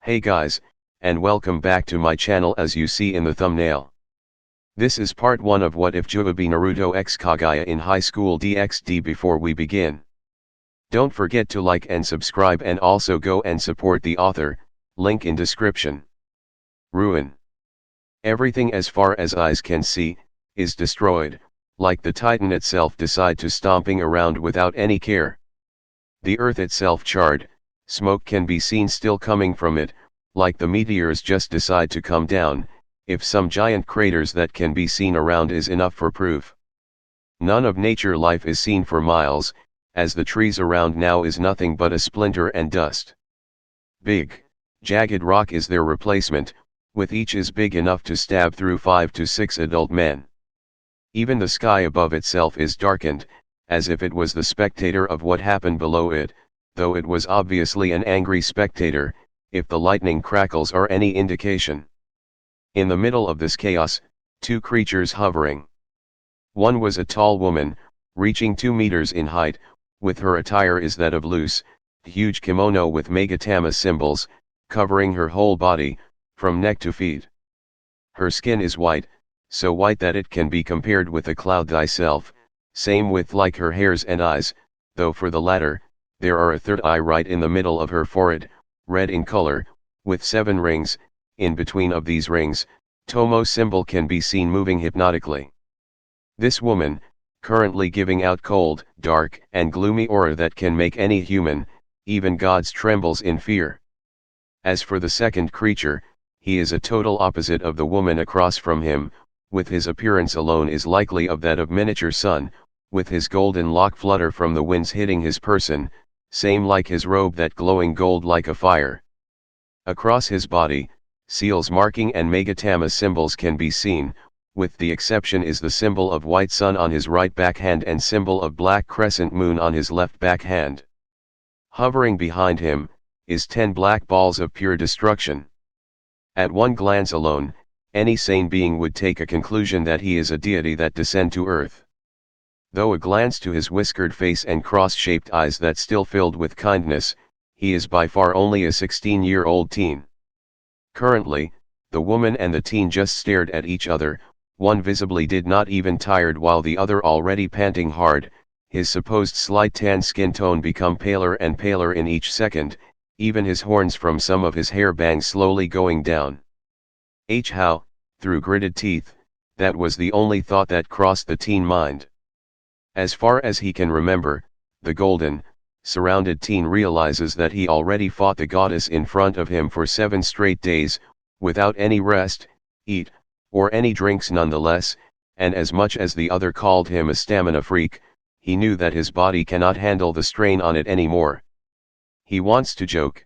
Hey guys, and welcome back to my channel as you see in the thumbnail. This is part 1 of What If Juubi Naruto x Kaguya in High School DxD. Before we begin, don't forget to like and subscribe, and also go and support the author, link in description. Ruin. Everything as far as eyes can see, is destroyed, like the Titan itself decide to stomping around without any care. The earth itself charred, smoke can be seen still coming from it, like the meteors just decide to come down, if some giant craters that can be seen around is enough for proof. None of nature life is seen for miles, as the trees around now is nothing but a splinter and dust. Big, jagged rock is their replacement, with each is big enough to stab through 5 to 6 adult men. Even the sky above itself is darkened, as if it was the spectator of what happened below it, though it was obviously an angry spectator, if the lightning crackles are any indication. In the middle of this chaos, 2 creatures hovering. One was a tall woman, reaching 2 meters in height, with her attire is that of loose, huge kimono with Megatama symbols, covering her whole body, from neck to feet. Her skin is white, so white that it can be compared with a cloud thyself, same with like her hairs and eyes, though for the latter, there are a third eye right in the middle of her forehead, red in color, with 7 rings. In between of these rings, Tomo symbol can be seen moving hypnotically. This woman, currently giving out cold, dark, and gloomy aura that can make any human, even gods, trembles in fear. As for the second creature, he is a total opposite of the woman across from him, with his appearance alone is likely of that of miniature sun, with his golden lock flutter from the winds hitting his person, same like his robe that glowing gold like a fire. Across his body, seals marking and Megatama symbols can be seen, with the exception is the symbol of white sun on his right backhand and symbol of black crescent moon on his left backhand. Hovering behind him, is 10 black balls of pure destruction. At one glance alone, any sane being would take a conclusion that he is a deity that descend to earth. Though a glance to his whiskered face and cross-shaped eyes that still filled with kindness, he is by far only a 16-year-old teen. Currently, the woman and the teen just stared at each other, one visibly did not even tired while the other already panting hard, his supposed slight tan skin tone become paler and paler in each second, even his horns from some of his hair bangs slowly going down. How, through gritted teeth, that was the only thought that crossed the teen mind. As far as he can remember, the golden, surrounded teen realizes that he already fought the goddess in front of him for 7 straight days, without any rest, eat, or any drinks nonetheless, and as much as the other called him a stamina freak, he knew that his body cannot handle the strain on it anymore. He wants to joke.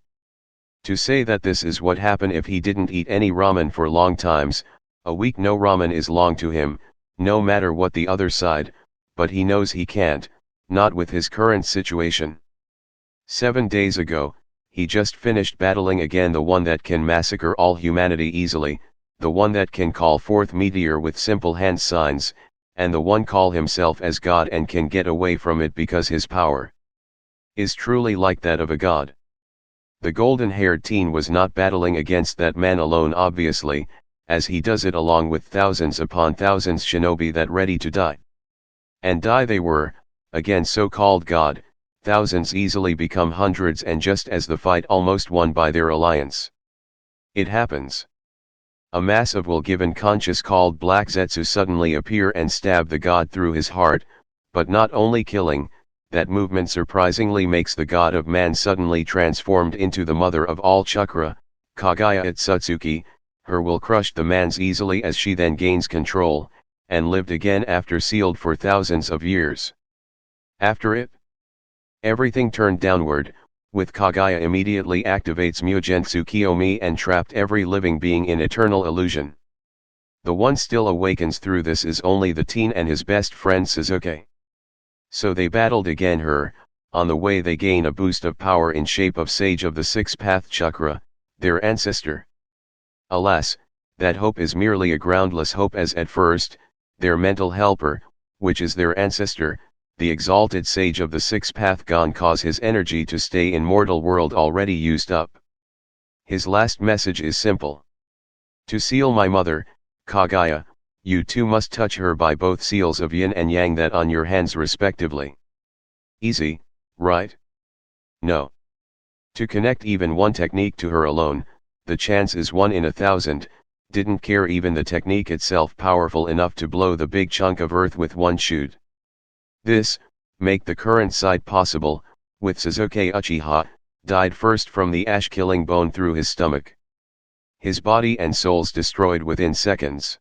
To say that this is what happened if he didn't eat any ramen for long times, a week no ramen is long to him, no matter what the other side, but he knows he can't, not with his current situation. 7 days ago, he just finished battling again the one that can massacre all humanity easily, the one that can call forth meteor with simple hand signs, and the one call himself as God and can get away from it because his power is truly like that of a god. The golden-haired teen was not battling against that man alone obviously, as he does it along with thousands upon thousands shinobi that ready to die. And die they were, again so-called god, thousands easily become hundreds, and just as the fight almost won by their alliance. It happens. A mass of will given conscious called Black Zetsu suddenly appear and stab the god through his heart, but not only killing, that movement surprisingly makes the god of man suddenly transformed into the mother of all chakra, Kaguya Itsutsuki, her will crushed the man's easily as she then gains control, and lived again after sealed for thousands of years. After it, everything turned downward, with Kaguya immediately activates Mugensu Kiyomi and trapped every living being in eternal illusion. The one still awakens through this is only the teen and his best friend Suzuki. So they battled again her, on the way they gain a boost of power in shape of Sage of the 6th Path Chakra, their ancestor. Alas, that hope is merely a groundless hope, as at first, their mental helper, which is their ancestor, the exalted sage of the 6th path gone, cause his energy to stay in mortal world already used up. His last message is simple. To seal my mother, Kaguya, you too must touch her by both seals of yin and yang that on your hands respectively. Easy, right? No. To connect even one technique to her alone, the chance is 1 in 1,000, didn't care even the technique itself powerful enough to blow the big chunk of earth with one shoot. This, make the current sight possible, with Sasuke Uchiha, died first from the ash-killing bone through his stomach. His body and souls destroyed within seconds.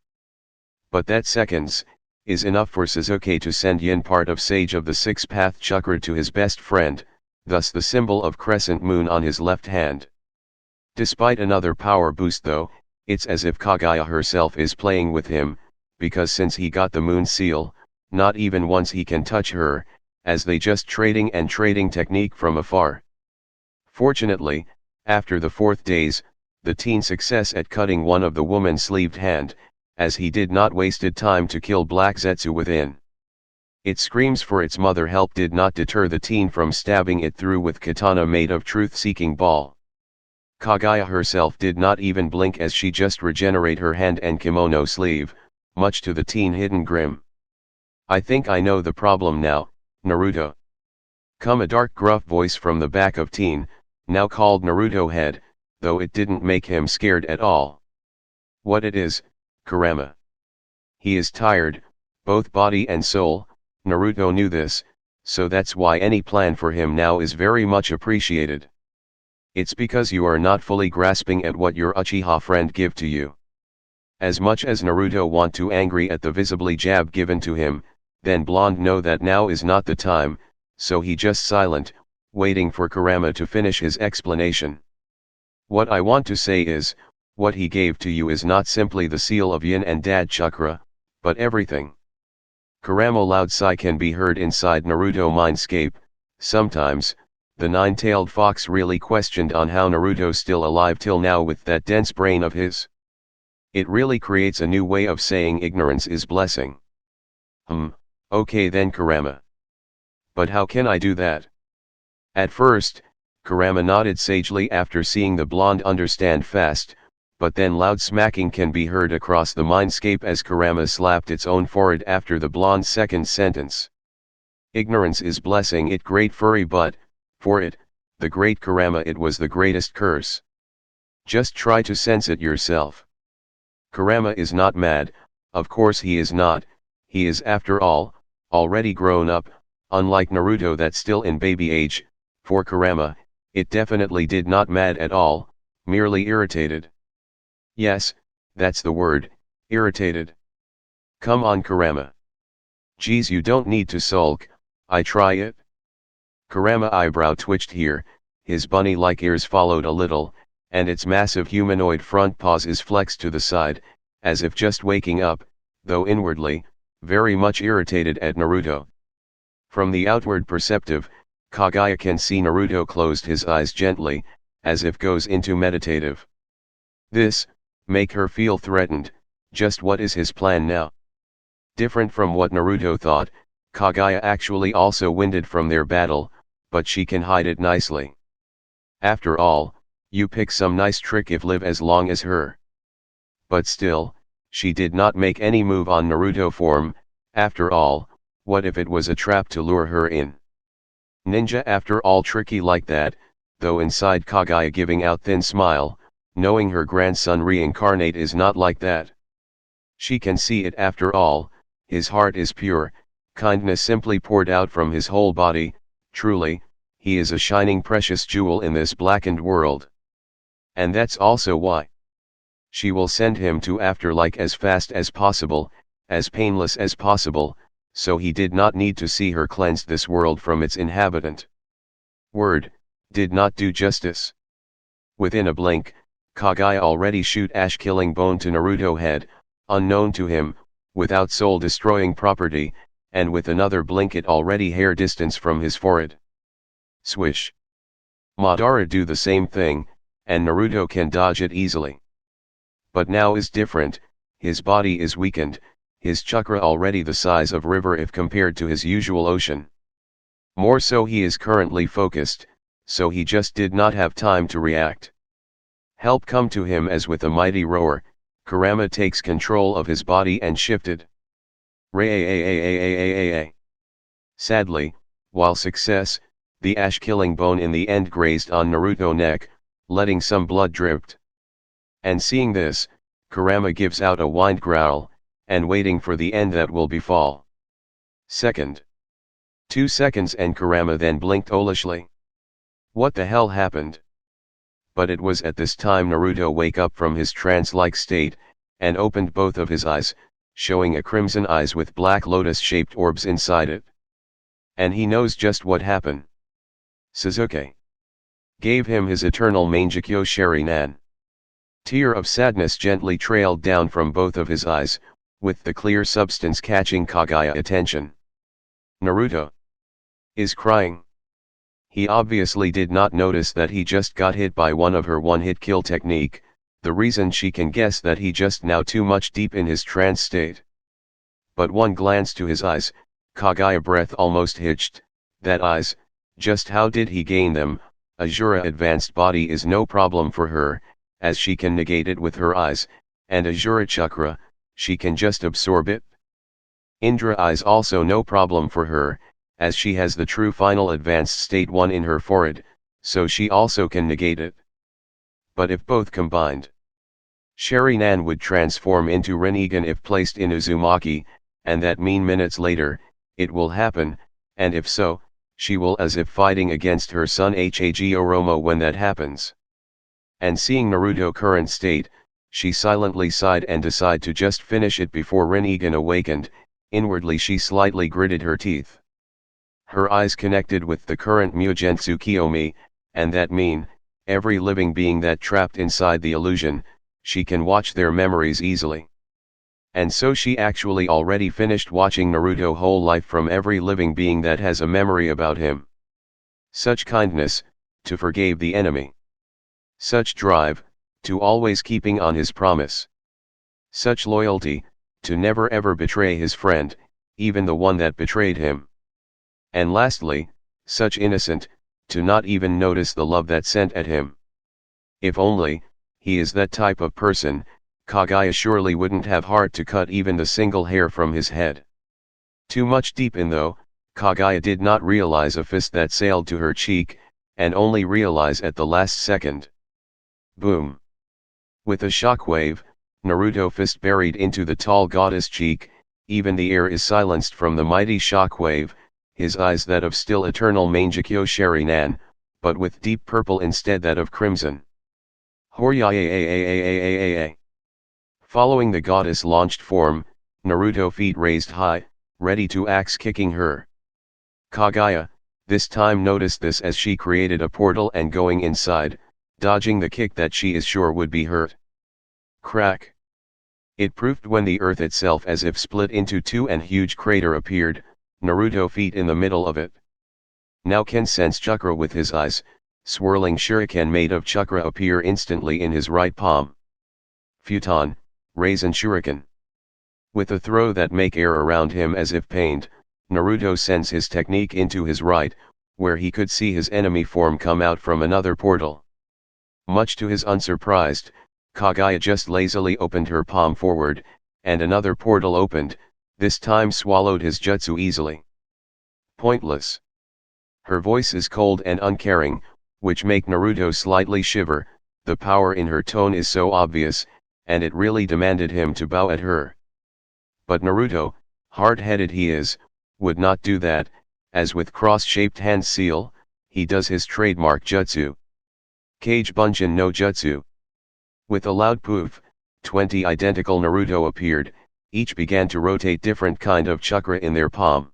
But that seconds, is enough for Sasuke to send yin part of Sage of the Six Path Chakra to his best friend, thus the symbol of crescent moon on his left hand. Despite another power boost though, it's as if Kaguya herself is playing with him, because since he got the moon seal, not even once he can touch her, as they just trading technique from afar. Fortunately, after the 4th days, the teen success at cutting one of the woman's sleeved hand, as he did not wasted time to kill Black Zetsu within. Its screams for its mother help did not deter the teen from stabbing it through with katana made of truth-seeking ball. Kaguya herself did not even blink as she just regenerate her hand and kimono sleeve, much to the teen hidden grim. I think I know the problem now, Naruto. Come a dark gruff voice from the back of teen, now called Naruto head, though it didn't make him scared at all. What it is, Kurama. He is tired, both body and soul, Naruto knew this, so that's why any plan for him now is very much appreciated. It's because you are not fully grasping at what your Uchiha friend give to you. As much as Naruto want to angry at the visibly jab given to him, then Blonde know that now is not the time, so he just silent, waiting for Kurama to finish his explanation. What I want to say is, what he gave to you is not simply the seal of yin and dad chakra, but everything. Kurama loud sigh can be heard inside Naruto mindscape. Sometimes, the nine-tailed fox really questioned on how Naruto's still alive till now with that dense brain of his. It really creates a new way of saying ignorance is blessing. Okay then Kurama. But how can I do that? At first, Kurama nodded sagely after seeing the blonde understand fast, but then loud smacking can be heard across the mindscape as Kurama slapped its own forehead after the blonde's second sentence. Ignorance is blessing it great furry but, for it, the great Kurama it was the greatest curse. Just try to sense it yourself. Kurama is not mad, of course he is not, he is after all, already grown up, unlike Naruto that's still in baby age. For Kurama, it definitely did not mad at all, merely irritated. Yes, that's the word, irritated. Come on Kurama. Geez, you don't need to sulk, I try it. Kurama eyebrow twitched here, his bunny-like ears followed a little, and its massive humanoid front paws is flexed to the side, as if just waking up, though inwardly, very much irritated at Naruto. From the outward perceptive, Kaguya can see Naruto closed his eyes gently, as if goes into meditative. This, make her feel threatened, just what is his plan now? Different from what Naruto thought, Kaguya actually also winded from their battle, but she can hide it nicely. After all, you pick some nice trick if live as long as her. But still, she did not make any move on Naruto form. After all, what if it was a trap to lure her in? Ninja after all tricky like that, though inside Kaguya giving out thin smile, knowing her grandson reincarnate is not like that. She can see it after all, his heart is pure, kindness simply poured out from his whole body, truly, he is a shining precious jewel in this blackened world. And that's also why she will send him to afterlife as fast as possible, as painless as possible, so he did not need to see her cleanse this world from its inhabitant. Word, did not do justice. Within a blink, Kaguya already shoot ash-killing bone to Naruto head, unknown to him, without soul-destroying property, and with another blink it already hair distance from his forehead. Swish. Madara do the same thing, and Naruto can dodge it easily. But now is different, his body is weakened, his chakra already the size of river if compared to his usual ocean. More so he is currently focused, so he just did not have time to react. Help come to him as with a mighty roar, Kurama takes control of his body and shifted. Sadly, while success, the ash-killing bone in the end grazed on Naruto's neck, letting some blood dripped. And seeing this, Kurama gives out a whined growl, and waiting for the end that will befall. Second. 2 seconds and Kurama then blinked owlishly. What the hell happened? But it was at this time Naruto wake up from his trance-like state, and opened both of his eyes, showing a crimson eyes with black lotus-shaped orbs inside it. And he knows just what happened. Sasuke gave him his eternal Mangekyo Sharingan. Tear of sadness gently trailed down from both of his eyes, with the clear substance catching Kaguya's attention. Naruto is crying. He obviously did not notice that he just got hit by one of her one-hit kill technique, the reason she can guess that he just now too much deep in his trance state. But one glance to his eyes, Kaguya breath almost hitched, that eyes, just how did he gain them? Azura advanced body is no problem for her, as she can negate it with her eyes, and Azura chakra, she can just absorb it. Indra eyes also no problem for her, as she has the true final advanced state 1 in her forehead, so she also can negate it. But if both combined, Sharingan would transform into Rinnegan if placed in Uzumaki, and that mean minutes later, it will happen, and if so, she will as if fighting against her son Hag Oromo when that happens. And seeing Naruto's current state, she silently sighed and decided to just finish it before Rinnegan awakened. Inwardly she slightly gritted her teeth. Her eyes connected with the current Mugensu Kiyomi, and that mean, every living being that trapped inside the illusion, she can watch their memories easily. And so she actually already finished watching Naruto's whole life from every living being that has a memory about him. Such kindness, to forgive the enemy. Such drive, to always keeping on his promise. Such loyalty, to never ever betray his friend, even the one that betrayed him. And lastly, such innocent, to not even notice the love that sent at him. If only, he is that type of person, Kaguya surely wouldn't have heart to cut even the single hair from his head. Too much deep in though, Kaguya did not realize a fist that sailed to her cheek, and only realize at the last second. Boom. With a shockwave, Naruto's fist buried into the tall goddess cheek, even the air is silenced from the mighty shockwave, his eyes that of still eternal Mangekyo Sharingan, but with deep purple instead that of crimson. Horya. Following the goddess launched form, Naruto feet raised high, ready to axe kicking her. Kaguya, this time noticed this as she created a portal and going inside, dodging the kick that she is sure would be hurt. Crack. It proved when the earth itself as if split into two and huge crater appeared, Naruto feet in the middle of it. Now can sense chakra with his eyes, swirling shuriken made of chakra appear instantly in his right palm. Futon, Raisin Shuriken. With a throw that make air around him as if pained, Naruto sends his technique into his right, where he could see his enemy form come out from another portal. Much to his unsurprised, Kaguya just lazily opened her palm forward, and another portal opened, this time swallowed his jutsu easily. Pointless. Her voice is cold and uncaring, which make Naruto slightly shiver, the power in her tone is so obvious, and it really demanded him to bow at her. But Naruto, hard-headed he is, would not do that, as with cross-shaped hand seal, he does his trademark jutsu. Kage Bunjin no Jutsu. With a loud poof, 20 identical Naruto appeared, each began to rotate different kind of chakra in their palm.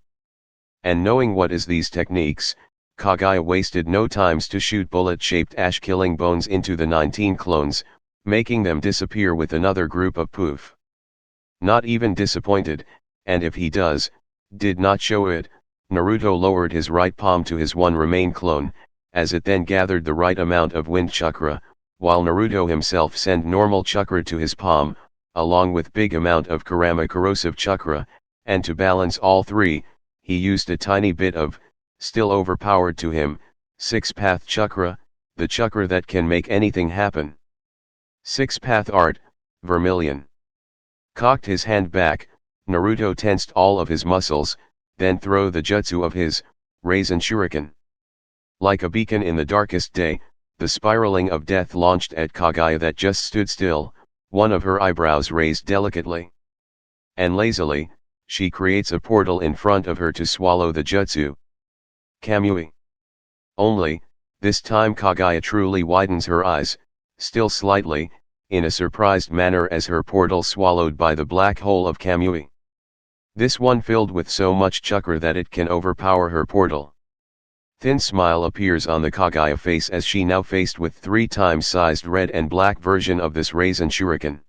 And knowing what is these techniques, Kaguya wasted no times to shoot bullet-shaped ash-killing bones into the 19 clones, making them disappear with another group of poof. Not even disappointed, and if he did not show it, Naruto lowered his right palm to his one remain clone, as it then gathered the right amount of wind chakra, while Naruto himself sent normal chakra to his palm, along with big amount of Kurama corrosive chakra, and to balance all three, he used a tiny bit of, still overpowered to him, 6-path chakra, the chakra that can make anything happen. 6-path art, vermilion. Cocked his hand back, Naruto tensed all of his muscles, then throw the jutsu of his, Raisin Shuriken. Like a beacon in the darkest day, the spiraling of death launched at Kaguya that just stood still, one of her eyebrows raised delicately. And lazily, she creates a portal in front of her to swallow the jutsu. Kamui. Only, this time Kaguya truly widens her eyes, still slightly, in a surprised manner as her portal swallowed by the black hole of Kamui. This one filled with so much chakra that it can overpower her portal. Thin smile appears on the Kaguya face as she now faced with 3 times sized red and black version of this Raisin Shuriken.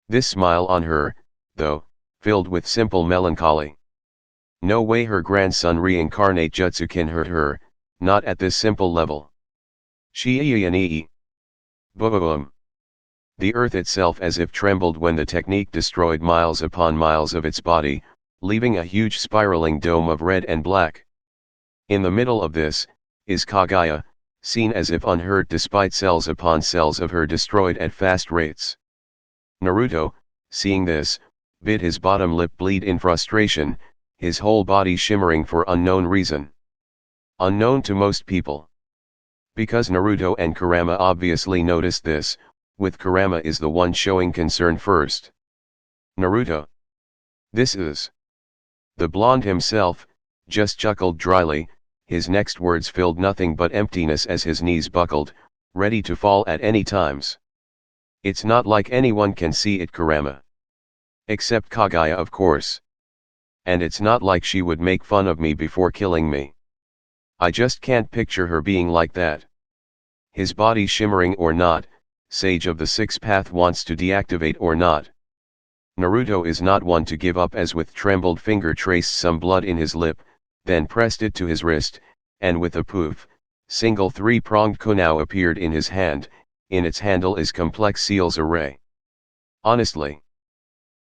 This smile on her, though, filled with simple melancholy. No way her grandson reincarnate jutsu can hurt her, not at this simple level. Shii-nii. Boom. The earth itself as if trembled when the technique destroyed miles upon miles of its body, leaving a huge spiraling dome of red and black. In the middle of this, is Kaguya, seen as if unhurt despite cells upon cells of her destroyed at fast rates. Naruto, seeing this, bit his bottom lip bleed in frustration, his whole body shimmering for unknown reason. Unknown to most people. Because Naruto and Kurama obviously noticed this, with Kurama is the one showing concern first. Naruto. This is. The blonde himself, just chuckled dryly, his next words filled nothing but emptiness as his knees buckled, ready to fall at any times. It's not like anyone can see it, Kurama. Except Kaguya, of course. And it's not like she would make fun of me before killing me. I just can't picture her being like that. His body shimmering or not, Sage of the 6-path wants to deactivate or not. Naruto is not one to give up as with trembled finger traced some blood in his lip, then pressed it to his wrist, and with a poof, single 3-pronged kunai appeared in his hand, in its handle is complex seals array. Honestly.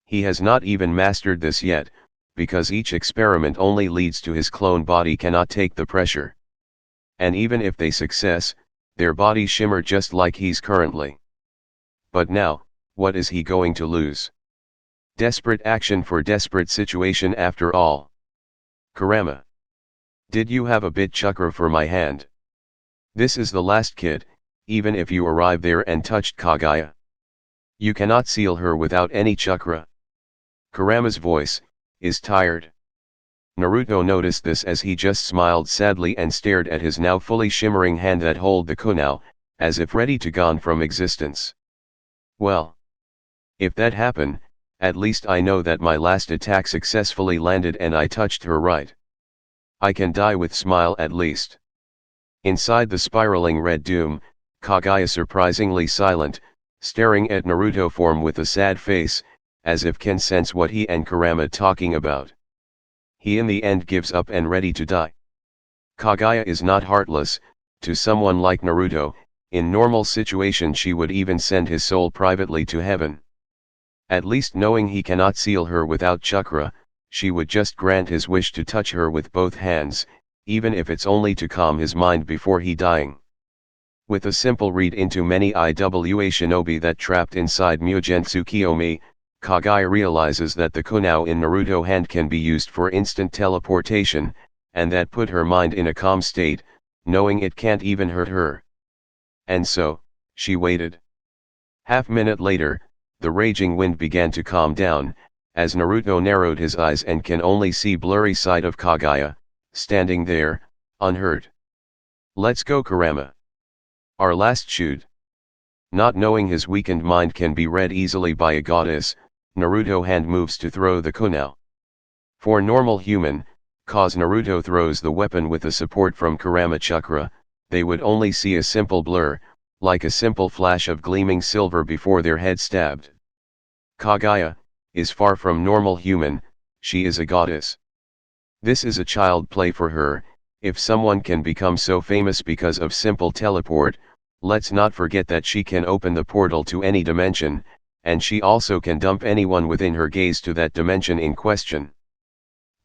He has not even mastered this yet, because each experiment only leads to his clone body cannot take the pressure. And even if they success, their bodies shimmer just like he's currently. But now, what is he going to lose? Desperate action for desperate situation after all. Kurama. Did you have a bit chakra for my hand? This is the last kid, even if you arrive there and touched Kaguya. You cannot seal her without any chakra. Kurama's voice is tired. Naruto noticed this as he just smiled sadly and stared at his now fully shimmering hand that held the kunai, as if ready to gone from existence. Well. If that happened, at least I know that my last attack successfully landed and I touched her right. I can die with smile at least. Inside the spiraling red doom, Kaguya surprisingly silent, staring at Naruto form with a sad face, as if can sense what he and Kurama talking about. He in the end gives up and ready to die. Kaguya is not heartless, to someone like Naruto, in normal situation she would even send his soul privately to heaven. At least knowing he cannot seal her without chakra, she would just grant his wish to touch her with both hands, even if it's only to calm his mind before he dying. With a simple read into many IWA shinobi that trapped inside Mugensu Kiyomi, Kaguya realizes that the kunai in Naruto hand can be used for instant teleportation, and that put her mind in a calm state, knowing it can't even hurt her. And so, she waited. Half-minute later, the raging wind began to calm down, as Naruto narrowed his eyes and can only see blurry sight of Kaguya, standing there, unhurt. Let's go, Kurama. Our last shoot. Not knowing his weakened mind can be read easily by a goddess, Naruto hand moves to throw the kunai. For normal human, cause Naruto throws the weapon with the support from Kurama chakra, they would only see a simple blur, like a simple flash of gleaming silver before their head stabbed. Kaguya is far from normal human, she is a goddess. This is a child play for her. If someone can become so famous because of simple teleport, let's not forget that she can open the portal to any dimension, and she also can dump anyone within her gaze to that dimension in question.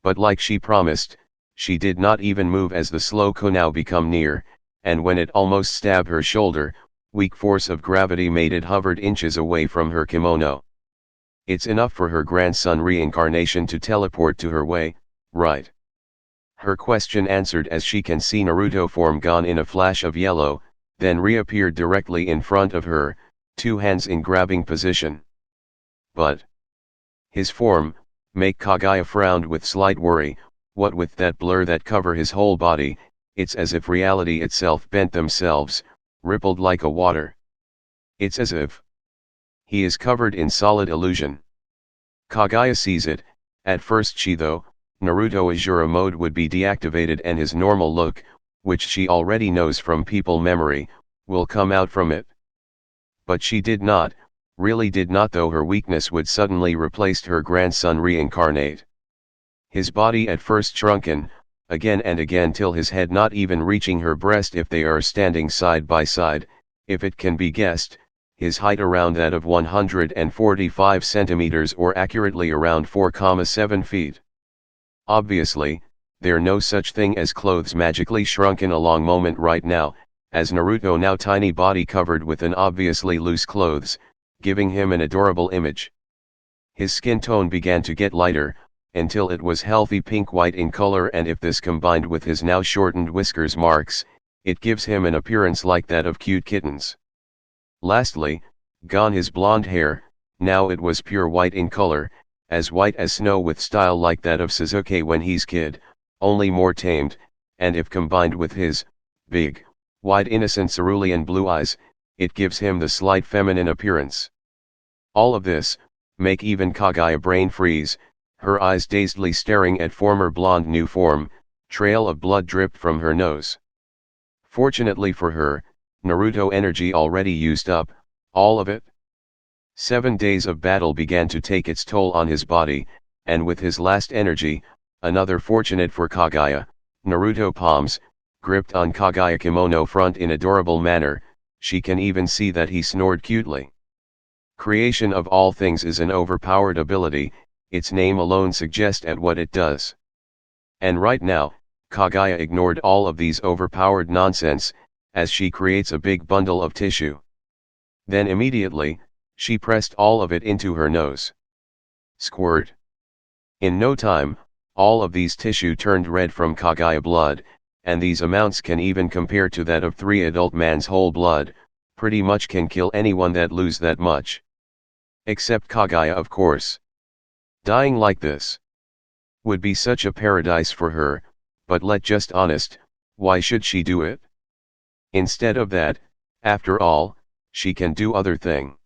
But like she promised, she did not even move as the slow kunai become near, and when it almost stabbed her shoulder, weak force of gravity made it hovered inches away from her kimono. It's enough for her grandson reincarnation to teleport to her way, right? Her question answered as she can see Naruto form gone in a flash of yellow, then reappeared directly in front of her, two hands in grabbing position. But his form, make Kaguya frowned with slight worry. What with that blur that cover his whole body, it's as if reality itself bent themselves, rippled like a water. It's as if he is covered in solid illusion. Kaguya sees it. At first she though, Naruto Azura mode would be deactivated and his normal look, which she already knows from people memory, will come out from it. But she did not, really did not, though her weakness would suddenly replace her grandson reincarnate. His body at first shrunken, again and again till his head not even reaching her breast if they are standing side by side, if it can be guessed, his height around that of 145 centimeters or accurately around 4,7 feet. Obviously, there no such thing as clothes magically shrunken along moment right now, as Naruto now tiny body covered with an obviously loose clothes, giving him an adorable image. His skin tone began to get lighter, until it was healthy pink-white in color, and if this combined with his now shortened whiskers marks, it gives him an appearance like that of cute kittens. Lastly, gone his blonde hair, now it was pure white in color, as white as snow with style like that of Sasuke when he's kid, only more tamed, and if combined with his big, wide innocent cerulean blue eyes, it gives him the slight feminine appearance. All of this, make even Kaguya brain freeze, her eyes dazedly staring at former blonde new form, trail of blood dripped from her nose. Fortunately for her, Naruto energy already used up, all of it. 7 days of battle began to take its toll on his body, and with his last energy, another fortunate for Kaguya, Naruto palms, gripped on Kaguya kimono front in adorable manner, she can even see that he snored cutely. Creation of all things is an overpowered ability, its name alone suggests at what it does. And right now, Kaguya ignored all of these overpowered nonsense, as she creates a big bundle of tissue. Then immediately, she pressed all of it into her nose. Squirt. In no time, all of these tissue turned red from Kaguya blood, and these amounts can even compare to that of 3 adult man's whole blood, pretty much can kill anyone that lose that much. Except Kaguya, of course. Dying like this would be such a paradise for her, but let just honest, why should she do it? Instead of that, after all, she can do other thing.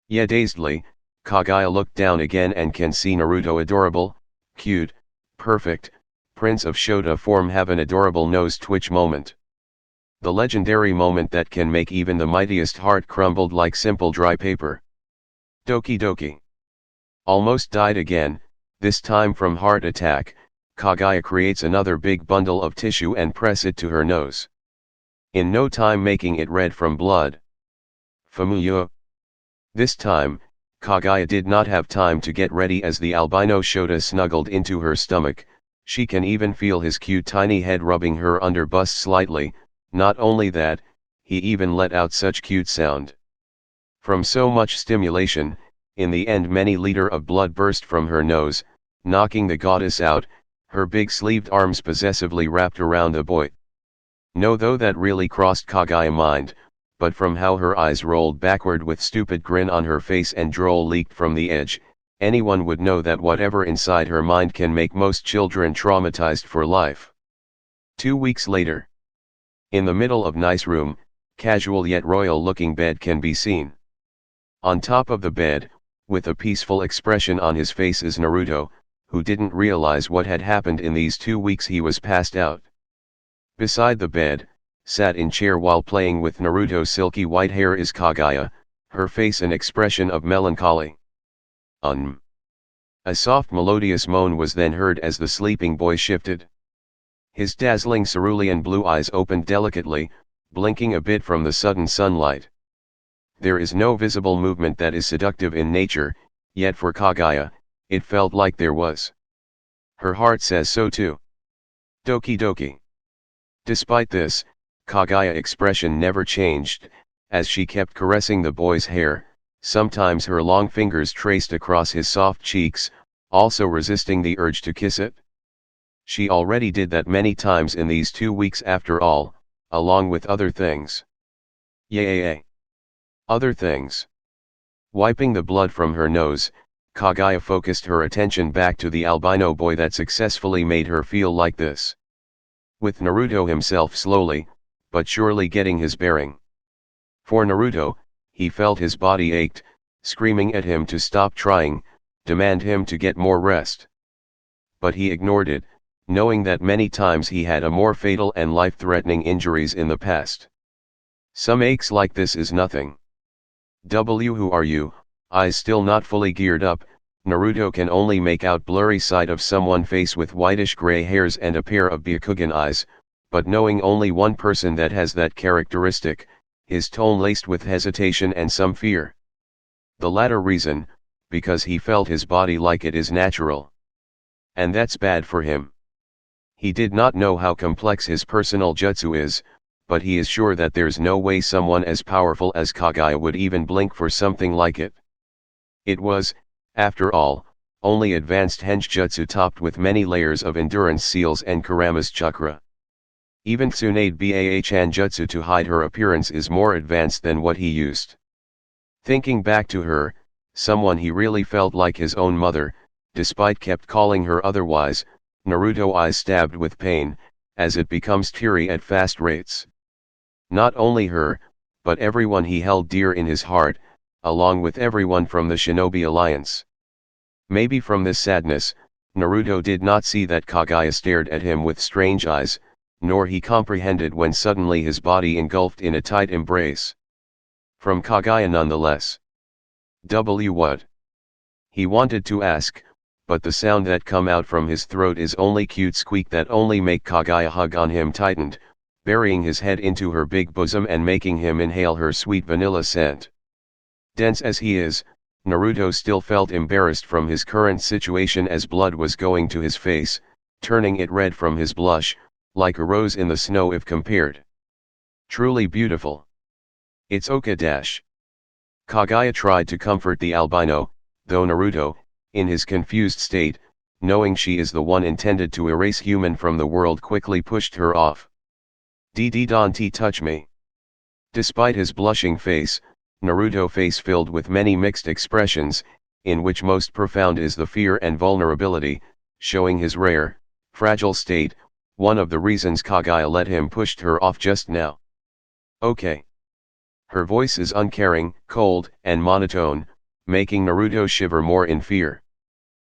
Yeah, dazedly, Kaguya looked down again and can see Naruto adorable, cute, perfect, Prince of Shota form have an adorable nose twitch moment. The legendary moment that can make even the mightiest heart crumbled like simple dry paper. Doki doki. Almost died again, this time from heart attack, Kaguya creates another big bundle of tissue and press it to her nose. In no time making it red from blood. Familiar. This time, Kaguya did not have time to get ready as the albino Shota snuggled into her stomach. She can even feel his cute tiny head rubbing her under bust slightly. Not only that, he even let out such cute sound. From so much stimulation, in the end many liter of blood burst from her nose, knocking the goddess out, her big sleeved arms possessively wrapped around the boy. No, though that really crossed Kaguya mind, but from how her eyes rolled backward with stupid grin on her face and droll leaked from the edge, anyone would know that whatever inside her mind can make most children traumatized for life. 2 weeks later. In the middle of nice room, casual yet royal looking bed can be seen. On top of the bed, with a peaceful expression on his face is Naruto, who didn't realize what had happened in these 2 weeks he was passed out. Beside the bed, sat in chair while playing with Naruto's silky white hair is Kaguya, her face an expression of melancholy. A soft melodious moan was then heard as the sleeping boy shifted. His dazzling cerulean blue eyes opened delicately, blinking a bit from the sudden sunlight. There is no visible movement that is seductive in nature, yet for Kaguya, it felt like there was. Her heart says so too. Doki doki. Despite this, Kaguya's expression never changed, as she kept caressing the boy's hair, sometimes her long fingers traced across his soft cheeks, also resisting the urge to kiss it. She already did that many times in these 2 weeks after all, along with other things. Yay. Other things. Wiping the blood from her nose, Kaguya focused her attention back to the albino boy that successfully made her feel like this. With Naruto himself slowly, but surely getting his bearing. For Naruto, he felt his body ached, screaming at him to stop trying, demand him to get more rest. But he ignored it, knowing that many times he had a more fatal and life-threatening injuries in the past. Some aches like this is nothing. Who are you? Eyes still not fully geared up, Naruto can only make out blurry sight of someone face with whitish gray hairs and a pair of Byakugan eyes, but knowing only one person that has that characteristic, his tone laced with hesitation and some fear. The latter reason, because he felt his body like it is natural. And that's bad for him. He did not know how complex his personal jutsu is, but he is sure that there's no way someone as powerful as Kaguya would even blink for something like it. It was, after all, only advanced henjutsu topped with many layers of endurance seals and Kurama's chakra. Even Tsunade Bah Hanjutsu to hide her appearance is more advanced than what he used. Thinking back to her, someone he really felt like his own mother, despite kept calling her otherwise, Naruto eyes stabbed with pain, as it becomes teary at fast rates. Not only her, but everyone he held dear in his heart, along with everyone from the Shinobi Alliance. Maybe from this sadness, Naruto did not see that Kaguya stared at him with strange eyes, nor he comprehended when suddenly his body engulfed in a tight embrace. From Kaguya nonetheless. What? He wanted to ask, but the sound that come out from his throat is only cute squeak that only make Kaguya hug on him tightened, burying his head into her big bosom and making him inhale her sweet vanilla scent. Dense as he is, Naruto still felt embarrassed from his current situation as blood was going to his face, turning it red from his blush, like a rose in the snow if compared. Truly beautiful. It's okay. Kaguya tried to comfort the albino, though Naruto, in his confused state, knowing she is the one intended to erase human from the world, quickly pushed her off. Don't touch me. Despite his blushing face, Naruto face filled with many mixed expressions, in which most profound is the fear and vulnerability, showing his rare, fragile state, one of the reasons Kaguya let him pushed her off just now. Okay. Her voice is uncaring, cold, and monotone, making Naruto shiver more in fear.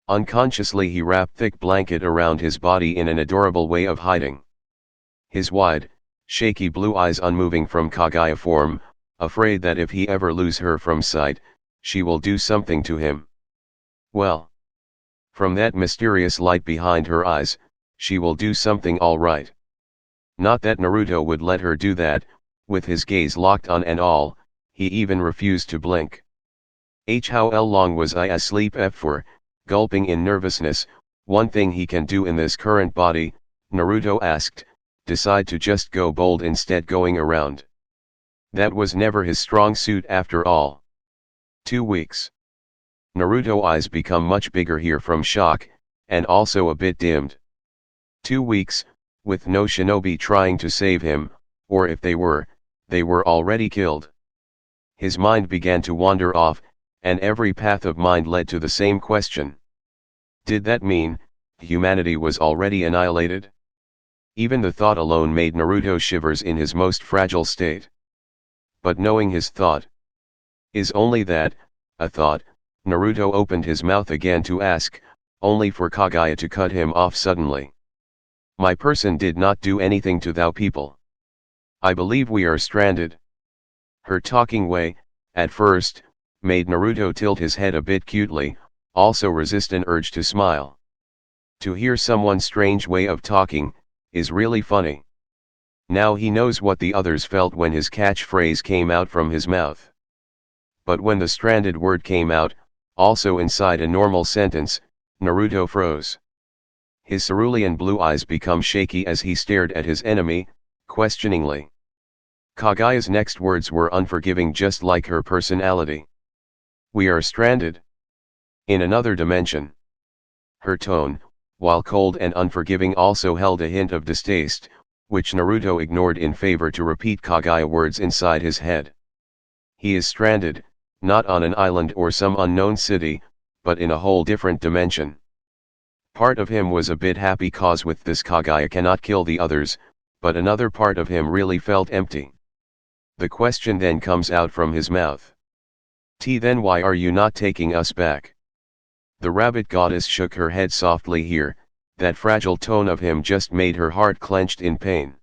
Unconsciously he wrapped thick blanket around his body in an adorable way of hiding. His wide, shaky blue eyes unmoving from Kaguya form, afraid that if he ever lose her from sight, she will do something to him. Well. From that mysterious light behind her eyes, she will do something all right. Not that Naruto would let her do that, with his gaze locked on and all, he even refused to blink. How long was I asleep for, gulping in nervousness, one thing he can do in this current body, Naruto asked, decide to just go bold instead going around. That was never his strong suit after all. 2 weeks. Naruto eyes become much bigger here from shock, and also a bit dimmed. 2 weeks, with no shinobi trying to save him, or if they were already killed. His mind began to wander off, and every path of mind led to the same question. Did that mean, humanity was already annihilated? Even the thought alone made Naruto shivers in his most fragile state. But knowing his thought is only that, a thought, Naruto opened his mouth again to ask, only for Kaguya to cut him off suddenly. My person did not do anything to thou people. I believe we are stranded. Her talking way, at first, made Naruto tilt his head a bit cutely, also resist an urge to smile. To hear someone's strange way of talking, is really funny. Now he knows what the others felt when his catchphrase came out from his mouth. But when the stranded word came out, also inside a normal sentence, Naruto froze. His cerulean blue eyes become shaky as he stared at his enemy, questioningly. Kaguya's next words were unforgiving, just like her personality. "We are stranded. In another dimension." Her tone, while cold and unforgiving, also held a hint of distaste, which Naruto ignored in favor to repeat Kaguya words inside his head. He is stranded, not on an island or some unknown city, but in a whole different dimension. Part of him was a bit happy cause with this Kaguya cannot kill the others, but another part of him really felt empty. The question then comes out from his mouth. Then why are you not taking us back?" The rabbit goddess shook her head softly here. That fragile tone of him just made her heart clenched in pain.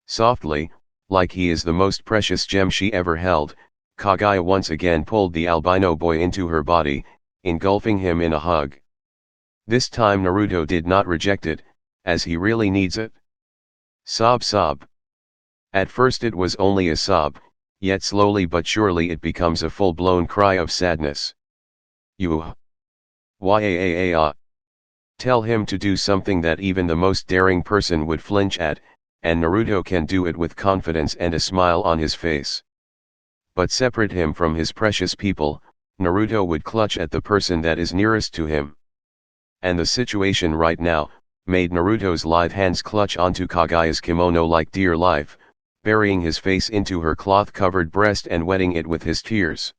Softly, like he is the most precious gem she ever held, Kaguya once again pulled the albino boy into her body, engulfing him in a hug. This time Naruto did not reject it, as he really needs it. Sob sob. At first it was only a sob, yet slowly but surely it becomes a full-blown cry of sadness. "You. Yaa. Tell him to do something that even the most daring person would flinch at, and Naruto can do it with confidence and a smile on his face. But separate him from his precious people, Naruto would clutch at the person that is nearest to him. And the situation right now made Naruto's lithe hands clutch onto Kaguya's kimono like dear life, burying his face into her cloth-covered breast and wetting it with his tears.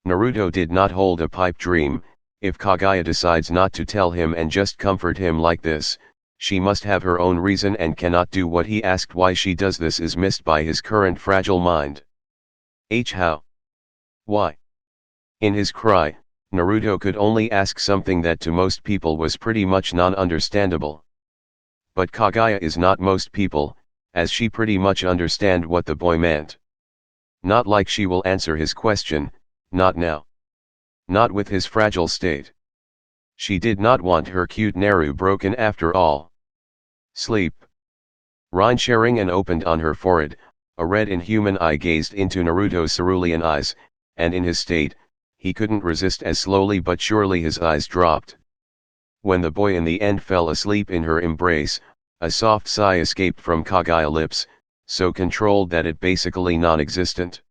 Naruto did not hold a pipe dream. If Kaguya decides not to tell him and just comfort him like this, she must have her own reason and cannot do what he asked. Why she does this is missed by his current fragile mind. How? Why? In his cry, Naruto could only ask something that to most people was pretty much non-understandable. But Kaguya is not most people, as she pretty much understand what the boy meant. Not like she will answer his question, not now. Not with his fragile state. She did not want her cute Naru broken after all. Sleep. Rhine sharing and opened on her forehead, a red inhuman eye gazed into Naruto's cerulean eyes, and in his state, he couldn't resist as slowly but surely his eyes dropped. When the boy in the end fell asleep in her embrace, a soft sigh escaped from Kaguya's lips, so controlled that it basically non-existent.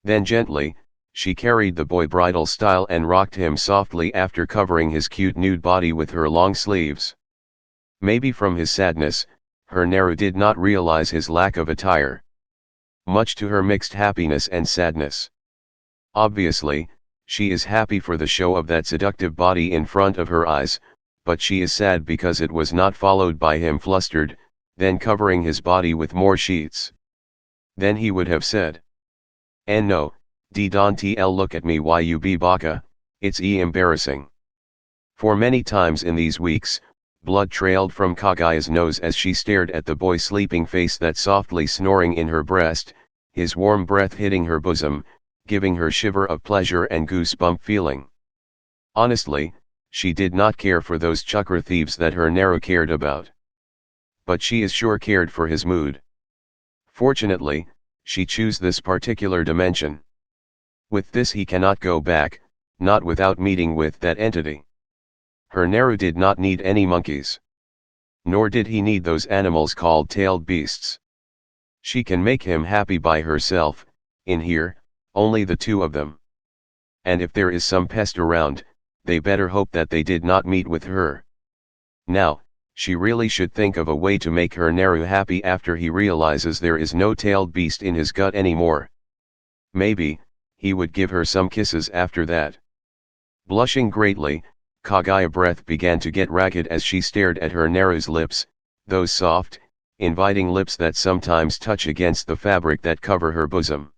Then gently, she carried the boy bridal style and rocked him softly after covering his cute nude body with her long sleeves. Maybe from his sadness, her Naru did not realize his lack of attire. Much to her mixed happiness and sadness. Obviously, she is happy for the show of that seductive body in front of her eyes, but she is sad because it was not followed by him flustered, then covering his body with more sheets. Then he would have said, "And no, don't look at me why you be baka, it's embarrassing." For many times in these weeks, blood trailed from Kaguya's nose as she stared at the boy's sleeping face that softly snoring in her breast, his warm breath hitting her bosom, giving her shiver of pleasure and goosebump feeling. Honestly, she did not care for those chakra thieves that her Naru cared about. But she is sure cared for his mood. Fortunately, she chose this particular dimension. With this he cannot go back, not without meeting with that entity. Her Naru did not need any monkeys. Nor did he need those animals called tailed beasts. She can make him happy by herself, in here, only the two of them. And if there is some pest around, they better hope that they did not meet with her. Now, she really should think of a way to make her Naru happy after he realizes there is no tailed beast in his gut anymore. Maybe, he would give her some kisses after that. Blushing greatly, Kaguya's breath began to get ragged as she stared at her Naru's lips, those soft, inviting lips that sometimes touch against the fabric that cover her bosom.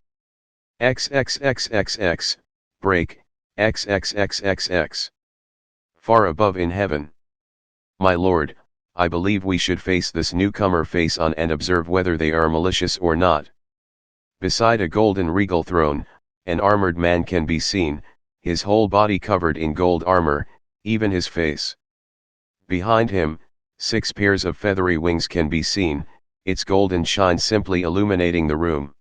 XXXXX, break, XXXXX. Far above in heaven. My lord, I believe we should face this newcomer face on and observe whether they are malicious or not. Beside a golden regal throne, an armored man can be seen, his whole body covered in gold armor, even his face. Behind him, 6 pairs of feathery wings can be seen, its golden shine simply illuminating the room.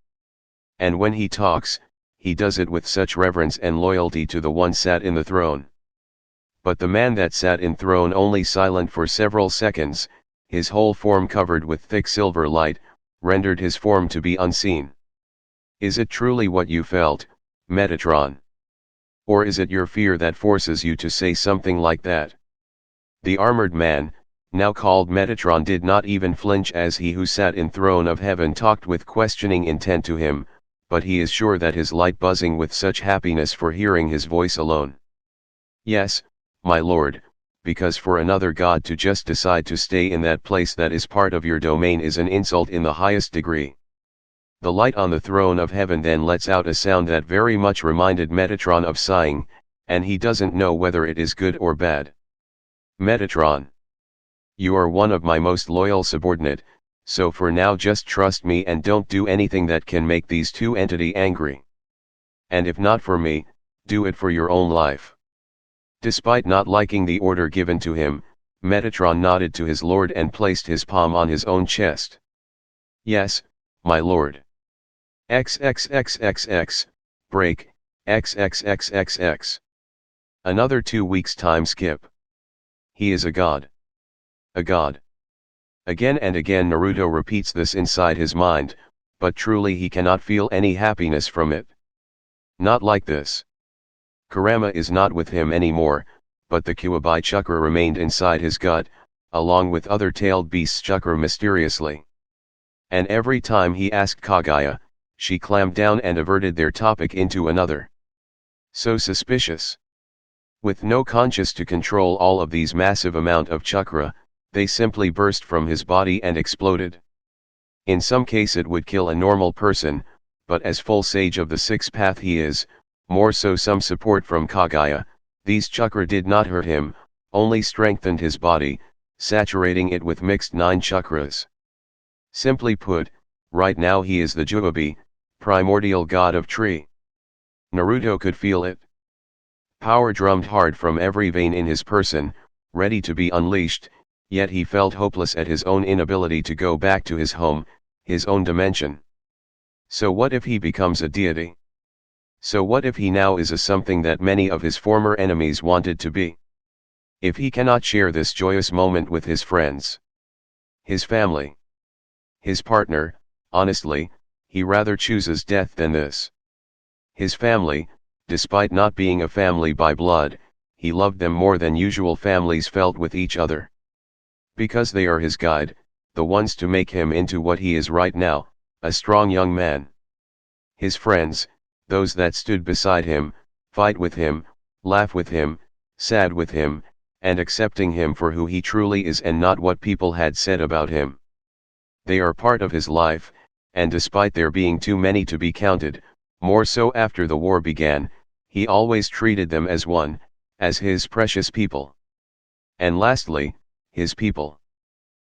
And when he talks, he does it with such reverence and loyalty to the one sat in the throne. But the man that sat in throne only silent for several seconds, his whole form covered with thick silver light, rendered his form to be unseen. Is it truly what you felt, Metatron? Or is it your fear that forces you to say something like that? The armored man, now called Metatron, did not even flinch as he who sat in throne of heaven talked with questioning intent to him, but he is sure that his light buzzing with such happiness for hearing his voice alone. Yes, my lord, because for another god to just decide to stay in that place that is part of your domain is an insult in the highest degree. The light on the throne of heaven then lets out a sound that very much reminded Metatron of sighing, and he doesn't know whether it is good or bad. Metatron. You are one of my most loyal subordinate, so for now just trust me and don't do anything that can make these two entities angry. And if not for me, do it for your own life. Despite not liking the order given to him, Metatron nodded to his lord and placed his palm on his own chest. Yes, my lord. XXXXX, break, XXXXX. Another 2 weeks time skip. He is a god. A god. Again and again Naruto repeats this inside his mind, but truly he cannot feel any happiness from it. Not like this. Kurama is not with him anymore, but the Kyuubi chakra remained inside his gut, along with other tailed beasts' chakra mysteriously. And every time he asked Kaguya, she clammed down and averted their topic into another. So suspicious. With no conscience to control all of these massive amount of chakra, they simply burst from his body and exploded. In some case it would kill a normal person, but as full sage of the sixth path he is, more so some support from Kaguya, these chakra did not hurt him, only strengthened his body, saturating it with mixed 9 chakras. Simply put, right now he is the Juubi, primordial god of tree. Naruto could feel it. Power drummed hard from every vein in his person, ready to be unleashed, yet he felt hopeless at his own inability to go back to his home, his own dimension. So what if he becomes a deity? So what if he now is a something that many of his former enemies wanted to be? If he cannot share this joyous moment with his friends, his family, his partner, honestly, he rather chooses death than this. His family, despite not being a family by blood, he loved them more than usual families felt with each other. Because they are his guide, the ones to make him into what he is right now, a strong young man. His friends, those that stood beside him, fight with him, laugh with him, sad with him, and accepting him for who he truly is and not what people had said about him. They are part of his life, and despite there being too many to be counted, more so after the war began, he always treated them as one, as his precious people. And lastly, his people.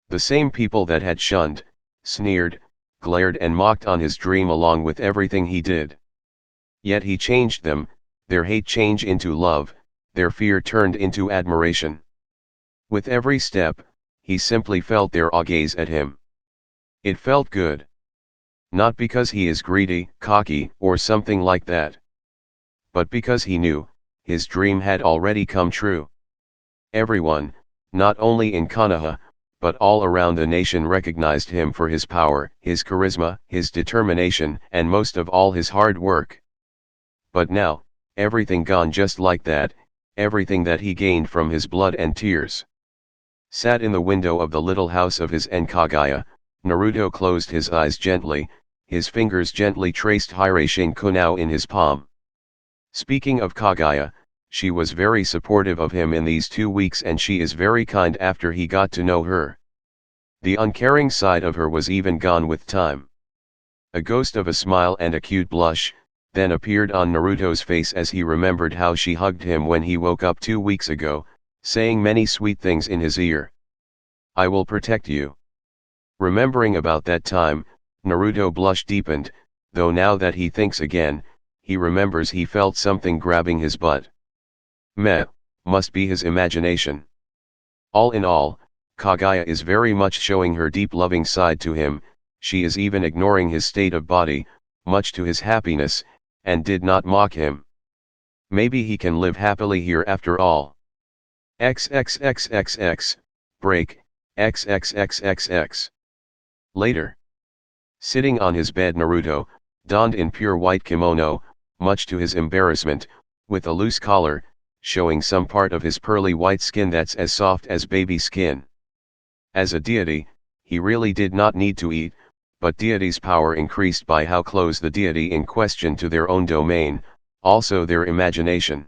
The same people that had shunned, sneered, glared and mocked on his dream along with everything he did. Yet he changed them, their hate changed into love, their fear turned into admiration. With every step, he simply felt their awe gaze at him. It felt good. Not because he is greedy, cocky, or something like that. But because he knew, his dream had already come true. Everyone, not only in Konoha, but all around the nation recognized him for his power, his charisma, his determination, and most of all his hard work. But now, everything gone just like that, everything that he gained from his blood and tears. Sat in the window of the little house of his Kaguya, Naruto closed his eyes gently, his fingers gently traced Hirashin Kunao in his palm. Speaking of Kaguya, she was very supportive of him in these 2 weeks and she is very kind after he got to know her. The uncaring side of her was even gone with time. A ghost of a smile and a cute blush then appeared on Naruto's face as he remembered how she hugged him when he woke up 2 weeks ago, saying many sweet things in his ear. I will protect you. Remembering about that time, Naruto blush deepened, though now that he thinks again, he remembers he felt something grabbing his butt. Must be his imagination. All in all, Kaguya is very much showing her deep loving side to him, she is even ignoring his state of body, much to his happiness, and did not mock him. Maybe he can live happily here after all. XXXXX, break, XXXXX. Later. Sitting on his bed, Naruto, donned in pure white kimono, much to his embarrassment, with a loose collar, showing some part of his pearly white skin that's as soft as baby skin. As a deity, he really did not need to eat, but deity's power increased by how close the deity in question to their own domain, also their imagination.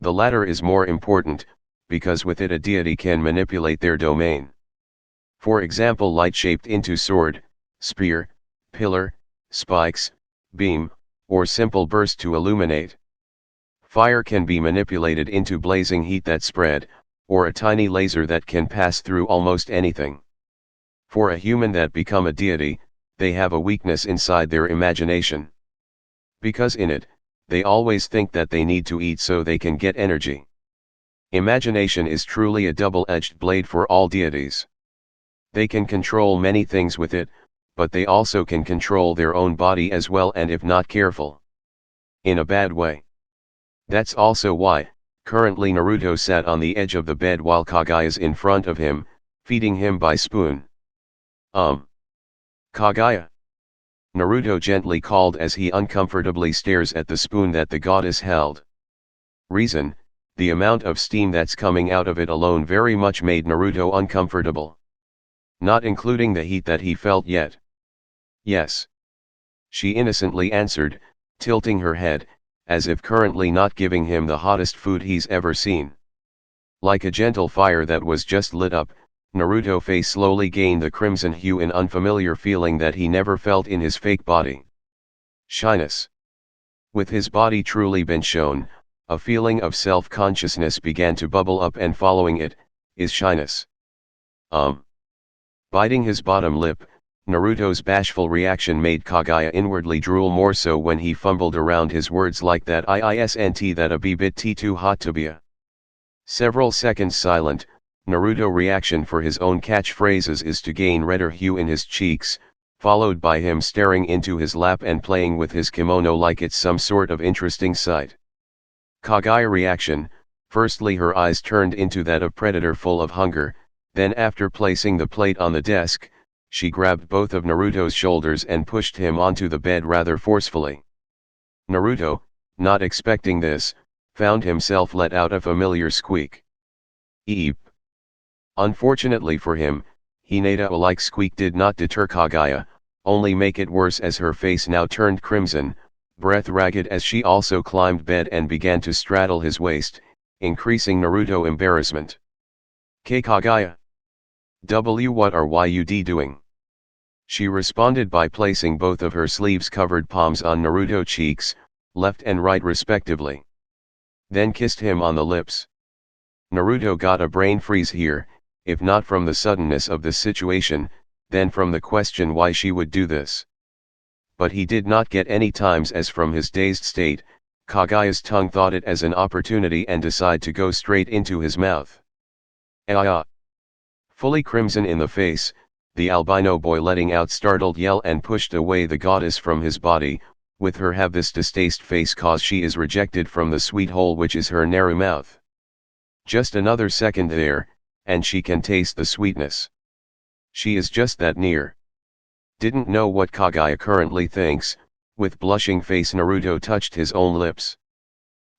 The latter is more important, because with it a deity can manipulate their domain. For example, light shaped into sword, spear, pillar, spikes, beam, or simple burst to illuminate. Fire can be manipulated into blazing heat that spread, or a tiny laser that can pass through almost anything. For a human that become a deity, they have a weakness inside their imagination. Because in it, they always think that they need to eat so they can get energy. Imagination is truly a double-edged blade for all deities. They can control many things with it, but they also can control their own body as well, and if not careful, in a bad way. That's also why, currently Naruto sat on the edge of the bed while Kaguya's in front of him, feeding him by spoon. Kaguya. Naruto gently called as he uncomfortably stares at the spoon that the goddess held. Reason, the amount of steam that's coming out of it alone very much made Naruto uncomfortable. Not including the heat that he felt yet. Yes. She innocently answered, tilting her head, as if currently not giving him the hottest food he's ever seen. Like a gentle fire that was just lit up, Naruto's face slowly gained the crimson hue, an unfamiliar feeling that he never felt in his fake body. Shyness. With his body truly been shown, a feeling of self-consciousness began to bubble up, and following it, is shyness. Biting his bottom lip, Naruto's bashful reaction made Kaguya inwardly drool more so when he fumbled around his words like that isn't that a bit too hot to be a. Several seconds silent, Naruto reaction for his own catchphrases is to gain redder hue in his cheeks, followed by him staring into his lap and playing with his kimono like it's some sort of interesting sight. Kaguya reaction, firstly her eyes turned into that of predator full of hunger, then after placing the plate on the desk, she grabbed both of Naruto's shoulders and pushed him onto the bed rather forcefully. Naruto, not expecting this, found himself let out a familiar squeak. Eep. Unfortunately for him, Hinata-like squeak did not deter Kaguya, only make it worse as her face now turned crimson, breath ragged as she also climbed bed and began to straddle his waist, increasing Naruto's embarrassment. Kaguya. What are you doing? She responded by placing both of her sleeves-covered palms on Naruto's cheeks, left and right respectively. Then kissed him on the lips. Naruto got a brain freeze here, if not from the suddenness of the situation, then from the question why she would do this. But he did not get any times, as from his dazed state, Kaguya's tongue thought it as an opportunity and decided to go straight into his mouth. Fully crimson in the face, the albino boy letting out startled yell and pushed away the goddess from his body, with her have this distaste face cause she is rejected from the sweet hole which is her narrow mouth. Just another second there, and she can taste the sweetness. She is just that near. Didn't know what Kaguya currently thinks. With blushing face Naruto touched his own lips.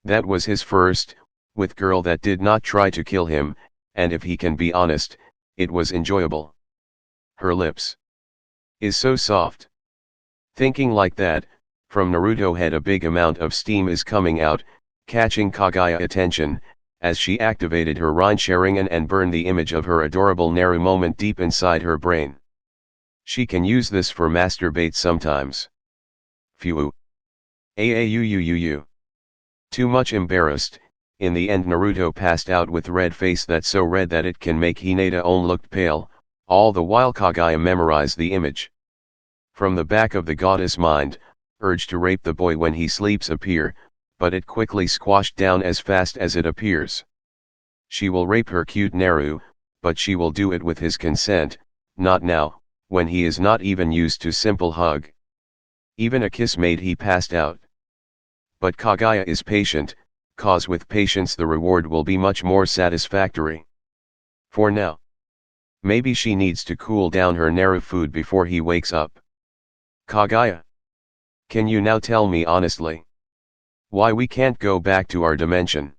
That was his first, with girl that did not try to kill him, and if he can be honest, it was enjoyable. Her lips is so soft. Thinking like that, from Naruto's head a big amount of steam is coming out, catching Kaguya's attention, as she activated her Rincharingen and burned the image of her adorable Naru moment deep inside her brain. She can use this for masturbate sometimes. Phew. Aauuuuu. Too much embarrassed, in the end Naruto passed out with red face that's so red that it can make Hinata own look pale, all the while Kaguya memorized the image. From the back of the goddess mind, urge to rape the boy when he sleeps appear, but it quickly squashed down as fast as it appears. She will rape her cute Naru, but she will do it with his consent, not now, when he is not even used to simple hug. Even a kiss made he passed out. But Kaguya is patient, cause with patience the reward will be much more satisfactory. For now. Maybe she needs to cool down her Naru food before he wakes up. Kaguya. Can you now tell me honestly? Why we can't go back to our dimension?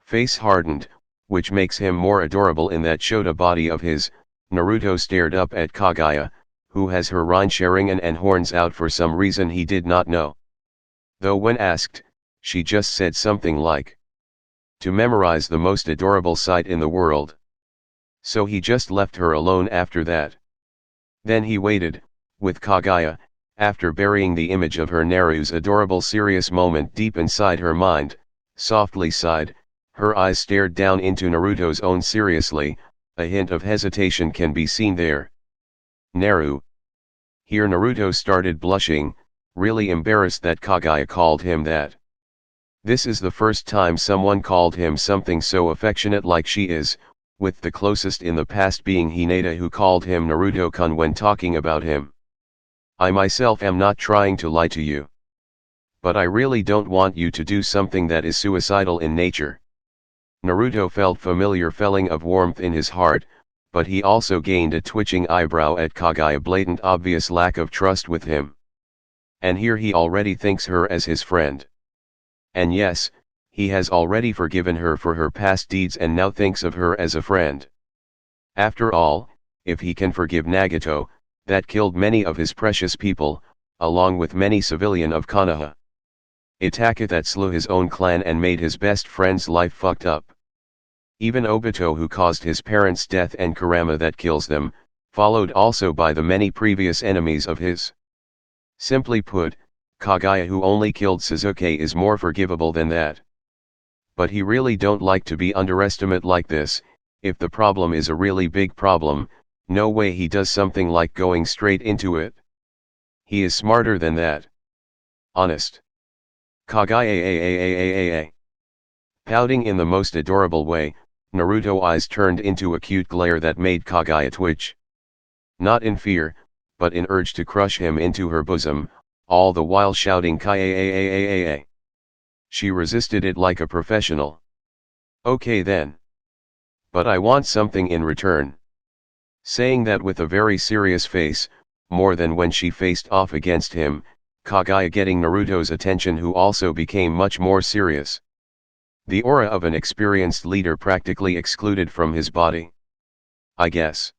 Face hardened, which makes him more adorable in that Shota body of his. Naruto stared up at Kaguya, who has her Rincharingen and horns out for some reason he did not know. Though when asked, she just said something like, to memorize the most adorable sight in the world. So he just left her alone after that. Then he waited, with Kaguya, after burying the image of her Naru's adorable serious moment deep inside her mind, softly sighed, her eyes stared down into Naruto's own seriously, a hint of hesitation can be seen there. Naru. Here Naruto started blushing, really embarrassed that Kaguya called him that. This is the first time someone called him something so affectionate like she is, with the closest in the past being Hinata, who called him Naruto-kun when talking about him. I myself am not trying to lie to you. But I really don't want you to do something that is suicidal in nature. Naruto felt familiar feeling of warmth in his heart, but he also gained a twitching eyebrow at Kaguya's blatant obvious lack of trust with him. And here he already thinks her as his friend. And yes, he has already forgiven her for her past deeds and now thinks of her as a friend. After all, if he can forgive Nagato, that killed many of his precious people, along with many civilian of Konoha. Itaka that slew his own clan and made his best friend's life fucked up. Even Obito who caused his parents' death and Kurama that kills them, followed also by the many previous enemies of his. Simply put, Kaguya who only killed Sasuke is more forgivable than that. But he really don't like to be underestimate like this. If the problem is a really big problem, no way he does something like going straight into it. He is smarter than that. Honest. Kaguya. Pouting in the most adorable way, Naruto's eyes turned into a cute glare that made Kaguya twitch. Not in fear, but in urge to crush him into her bosom, all the while shouting Kaguya. She resisted it like a professional. Okay then. But I want something in return. Saying that with a very serious face, more than when she faced off against him, Kaguya getting Naruto's attention, who also became much more serious. The aura of an experienced leader practically excluded from his body. I guess.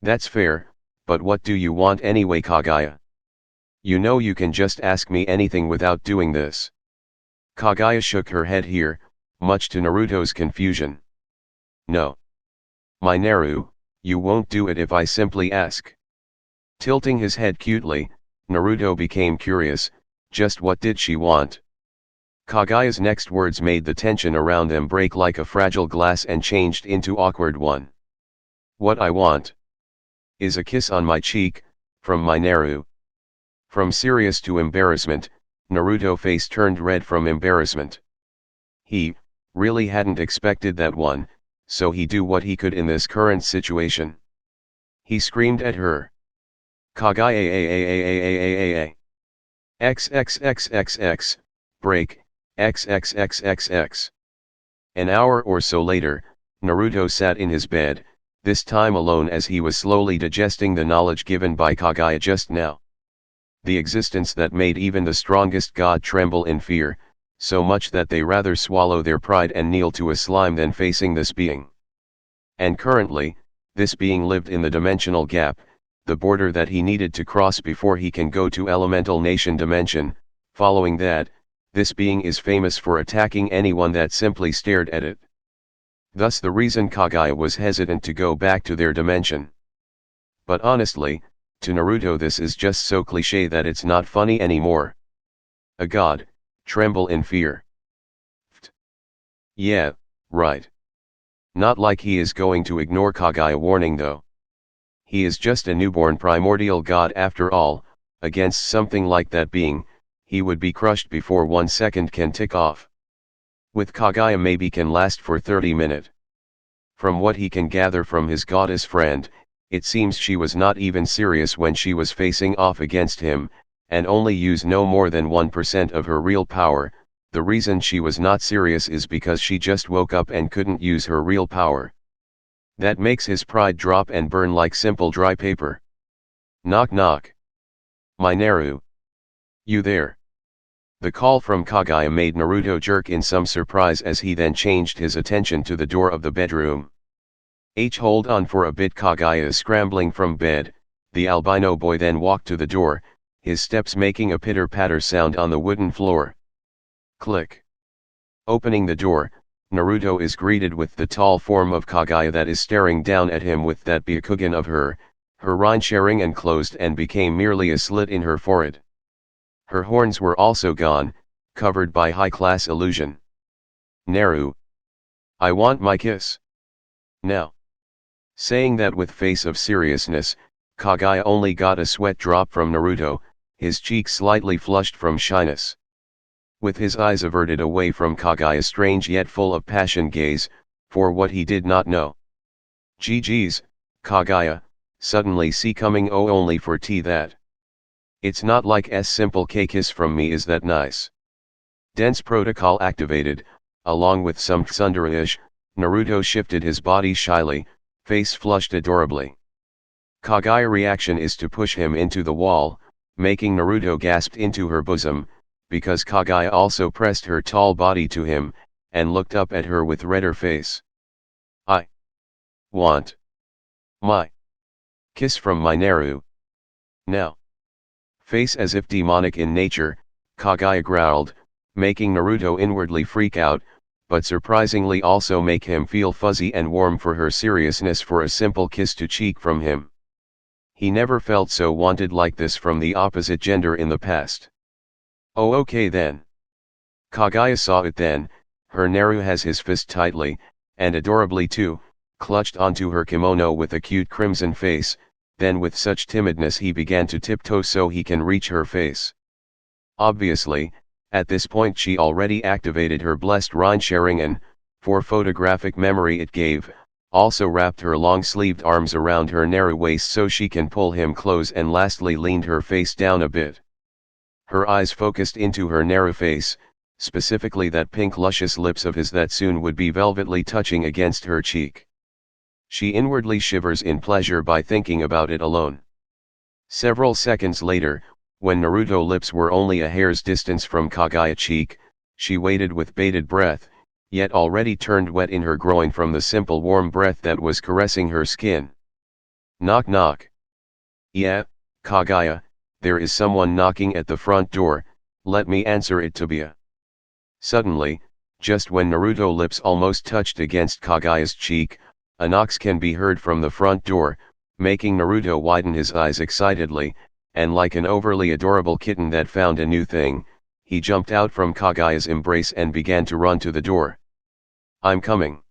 That's fair, but what do you want anyway, Kaguya? You know you can just ask me anything without doing this. Kaguya shook her head here, much to Naruto's confusion. No. My Naru, you won't do it if I simply ask. Tilting his head cutely, Naruto became curious, just what did she want? Kaguya's next words made the tension around them break like a fragile glass and changed into awkward one. What I want is a kiss on my cheek, from my Naru. From serious to embarrassment, Naruto's face turned red from embarrassment. He really hadn't expected that one, so he do what he could in this current situation. He screamed at her. Kaguya. XXXXX, break, XXXXX. An hour or so later, Naruto sat in his bed, this time alone as he was slowly digesting the knowledge given by Kaguya just now. The existence that made even the strongest god tremble in fear, so much that they rather swallow their pride and kneel to a slime than facing this being. And currently, this being lived in the dimensional gap, the border that he needed to cross before he can go to elemental nation dimension. Following that, this being is famous for attacking anyone that simply stared at it. Thus the reason Kaguya was hesitant to go back to their dimension. But honestly, to Naruto this is just so cliché that it's not funny anymore. A god, tremble in fear. Yeah, right. Not like he is going to ignore Kaguya warning though. He is just a newborn primordial god after all. Against something like that being, he would be crushed before 1 second can tick off. With Kaguya maybe can last for 30 minutes. From what he can gather from his goddess friend, it seems she was not even serious when she was facing off against him, and only used no more than 1% of her real power. The reason she was not serious is because she just woke up and couldn't use her real power. That makes his pride drop and burn like simple dry paper. Knock knock. My Naru. You there? The call from Kaguya made Naruto jerk in some surprise as he then changed his attention to the door of the bedroom. Hold on for a bit. Kaguya is scrambling from bed. The albino boy then walked to the door, his steps making a pitter-patter sound on the wooden floor. Click. Opening the door, Naruto is greeted with the tall form of Kaguya that is staring down at him with that Byakugan of her rind sharing and closed and became merely a slit in her forehead. Her horns were also gone, covered by high-class illusion. Naru. I want my kiss. Now. Saying that with face of seriousness, Kaguya only got a sweat drop from Naruto, his cheeks slightly flushed from shyness. With his eyes averted away from Kaguya's strange yet full of passion gaze, for what he did not know. GG's, Kaguya, suddenly see coming only for tea that. It's not like simple kiss from me is that nice. Dense protocol activated, along with some tsundere-ish, Naruto shifted his body shyly, face flushed adorably. Kaguya's reaction is to push him into the wall, making Naruto gasp into her bosom, because Kaguya also pressed her tall body to him, and looked up at her with redder face. I want my kiss from my Naru. Now. Face as if demonic in nature, Kaguya growled, making Naruto inwardly freak out, but surprisingly also make him feel fuzzy and warm for her seriousness for a simple kiss to cheek from him. He never felt so wanted like this from the opposite gender in the past. Oh okay then. Kaguya saw it then, her Naru has his fist tightly, and adorably too, clutched onto her kimono with a cute crimson face, then with such timidness he began to tiptoe so he can reach her face. Obviously, at this point she already activated her blessed rind sharing and, for photographic memory it gave, also wrapped her long-sleeved arms around her narrow waist so she can pull him close and lastly leaned her face down a bit. Her eyes focused into her narrow face, specifically that pink luscious lips of his that soon would be velvetly touching against her cheek. She inwardly shivers in pleasure by thinking about it alone. Several seconds later, when Naruto's lips were only a hair's distance from Kaguya's cheek, she waited with bated breath, yet already turned wet in her groin from the simple warm breath that was caressing her skin. Knock knock. Yeah, Kaguya, there is someone knocking at the front door, let me answer it to be. Suddenly, just when Naruto's lips almost touched against Kaguya's cheek, a knock can be heard from the front door, making Naruto widen his eyes excitedly, and like an overly adorable kitten that found a new thing, he jumped out from Kaguya's embrace and began to run to the door. I'm coming.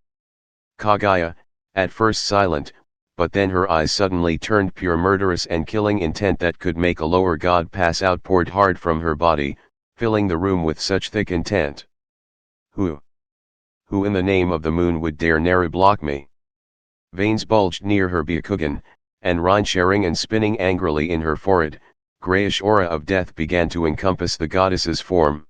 Kaguya, at first silent, but then her eyes suddenly turned pure murderous and killing intent that could make a lower god pass out, poured hard from her body, filling the room with such thick intent. Who in the name of the moon would dare Naru block me? Veins bulged near her Byakugan, and rind sharing and spinning angrily in her forehead, grayish aura of death began to encompass the goddess's form.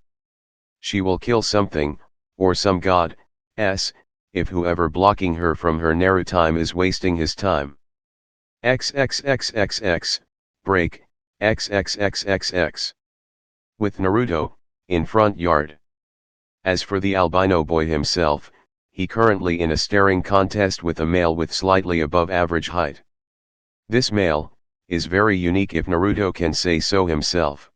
She will kill something, or some god, if whoever blocking her from her Naru time is wasting his time. XXXXX, break, XXXXX. With Naruto, in front yard. As for the albino boy himself, he currently in a staring contest with a male with slightly above average height. This male is very unique if Naruto can say so himself.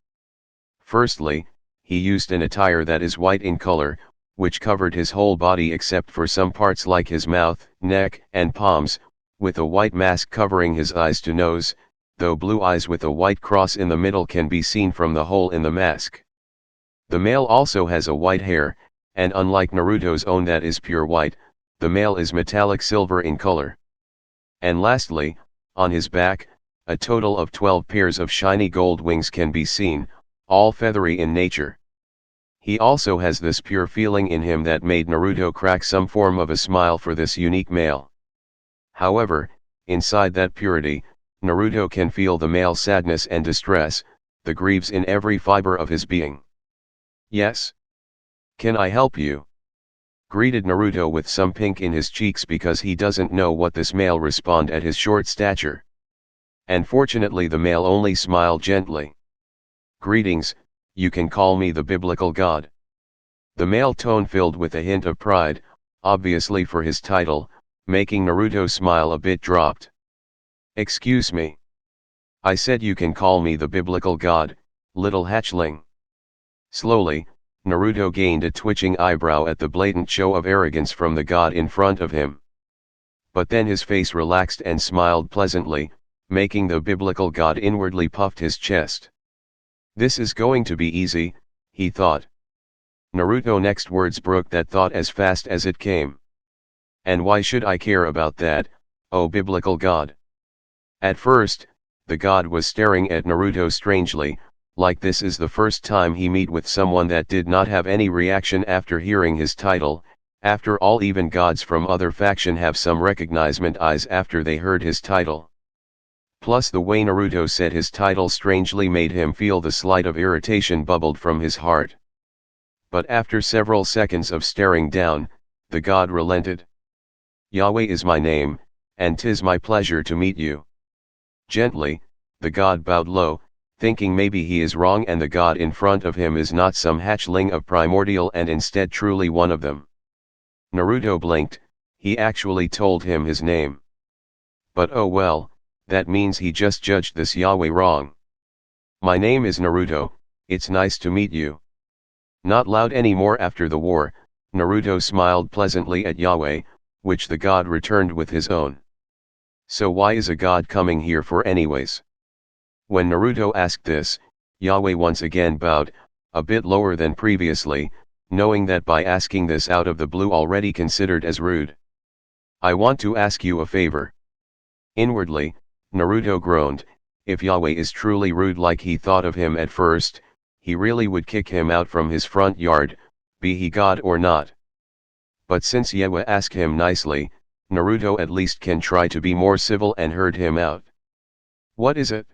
Firstly, he used an attire that is white in color, which covered his whole body except for some parts like his mouth, neck, and palms, with a white mask covering his eyes to nose, though blue eyes with a white cross in the middle can be seen from the hole in the mask. The male also has a white hair, and unlike Naruto's own that is pure white, the male is metallic silver in color. And lastly, on his back, a total of 12 pairs of shiny gold wings can be seen, all feathery in nature. He also has this pure feeling in him that made Naruto crack some form of a smile for this unique male. However, inside that purity, Naruto can feel the male sadness and distress, the grieves in every fiber of his being. Yes? Can I help you? Greeted Naruto with some pink in his cheeks because he doesn't know what this male respond at his short stature. And fortunately the male only smiled gently. Greetings, you can call me the biblical god. The male tone filled with a hint of pride, obviously for his title, making Naruto smile a bit dropped. Excuse me. I said you can call me the biblical god, little hatchling. Slowly, Naruto gained a twitching eyebrow at the blatant show of arrogance from the god in front of him. But then his face relaxed and smiled pleasantly, making the biblical god inwardly puffed his chest. This is going to be easy, he thought. Naruto's next words broke that thought as fast as it came. And why should I care about that, oh biblical god? At first, the god was staring at Naruto strangely, like this is the first time he meet with someone that did not have any reaction after hearing his title. After all, even gods from other faction have some recognizement eyes after they heard his title. Plus the way Naruto said his title strangely made him feel the slight of irritation bubbled from his heart. But after several seconds of staring down, the god relented. Yahweh is my name, and 'tis my pleasure to meet you. Gently, the god bowed low, thinking maybe he is wrong and the god in front of him is not some hatchling of primordial and instead truly one of them. Naruto blinked, he actually told him his name. But oh well, that means he just judged this Yahweh wrong. My name is Naruto, it's nice to meet you. Not loud anymore after the war, Naruto smiled pleasantly at Yahweh, which the god returned with his own. So why is a god coming here for anyways? When Naruto asked this, Yahweh once again bowed, a bit lower than previously, knowing that by asking this out of the blue already considered as rude. I want to ask you a favor. Inwardly, Naruto groaned, if Yahweh is truly rude like he thought of him at first, he really would kick him out from his front yard, be he god or not. But since Yahweh asked him nicely, Naruto at least can try to be more civil and heard him out. What is it?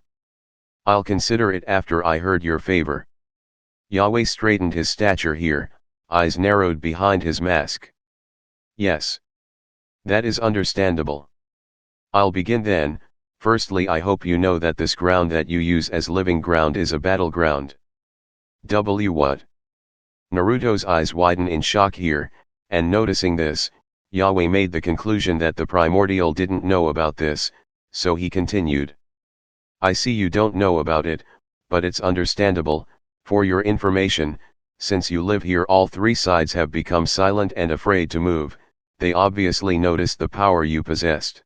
I'll consider it after I heard your favor. Yahweh straightened his stature here, eyes narrowed behind his mask. Yes. That is understandable. I'll begin then. Firstly, I hope you know that this ground that you use as living ground is a battleground. What? Naruto's eyes widen in shock here, and noticing this, Yahweh made the conclusion that the primordial didn't know about this, so he continued. I see you don't know about it, but it's understandable. For your information, since you live here all three sides have become silent and afraid to move, they obviously noticed the power you possessed.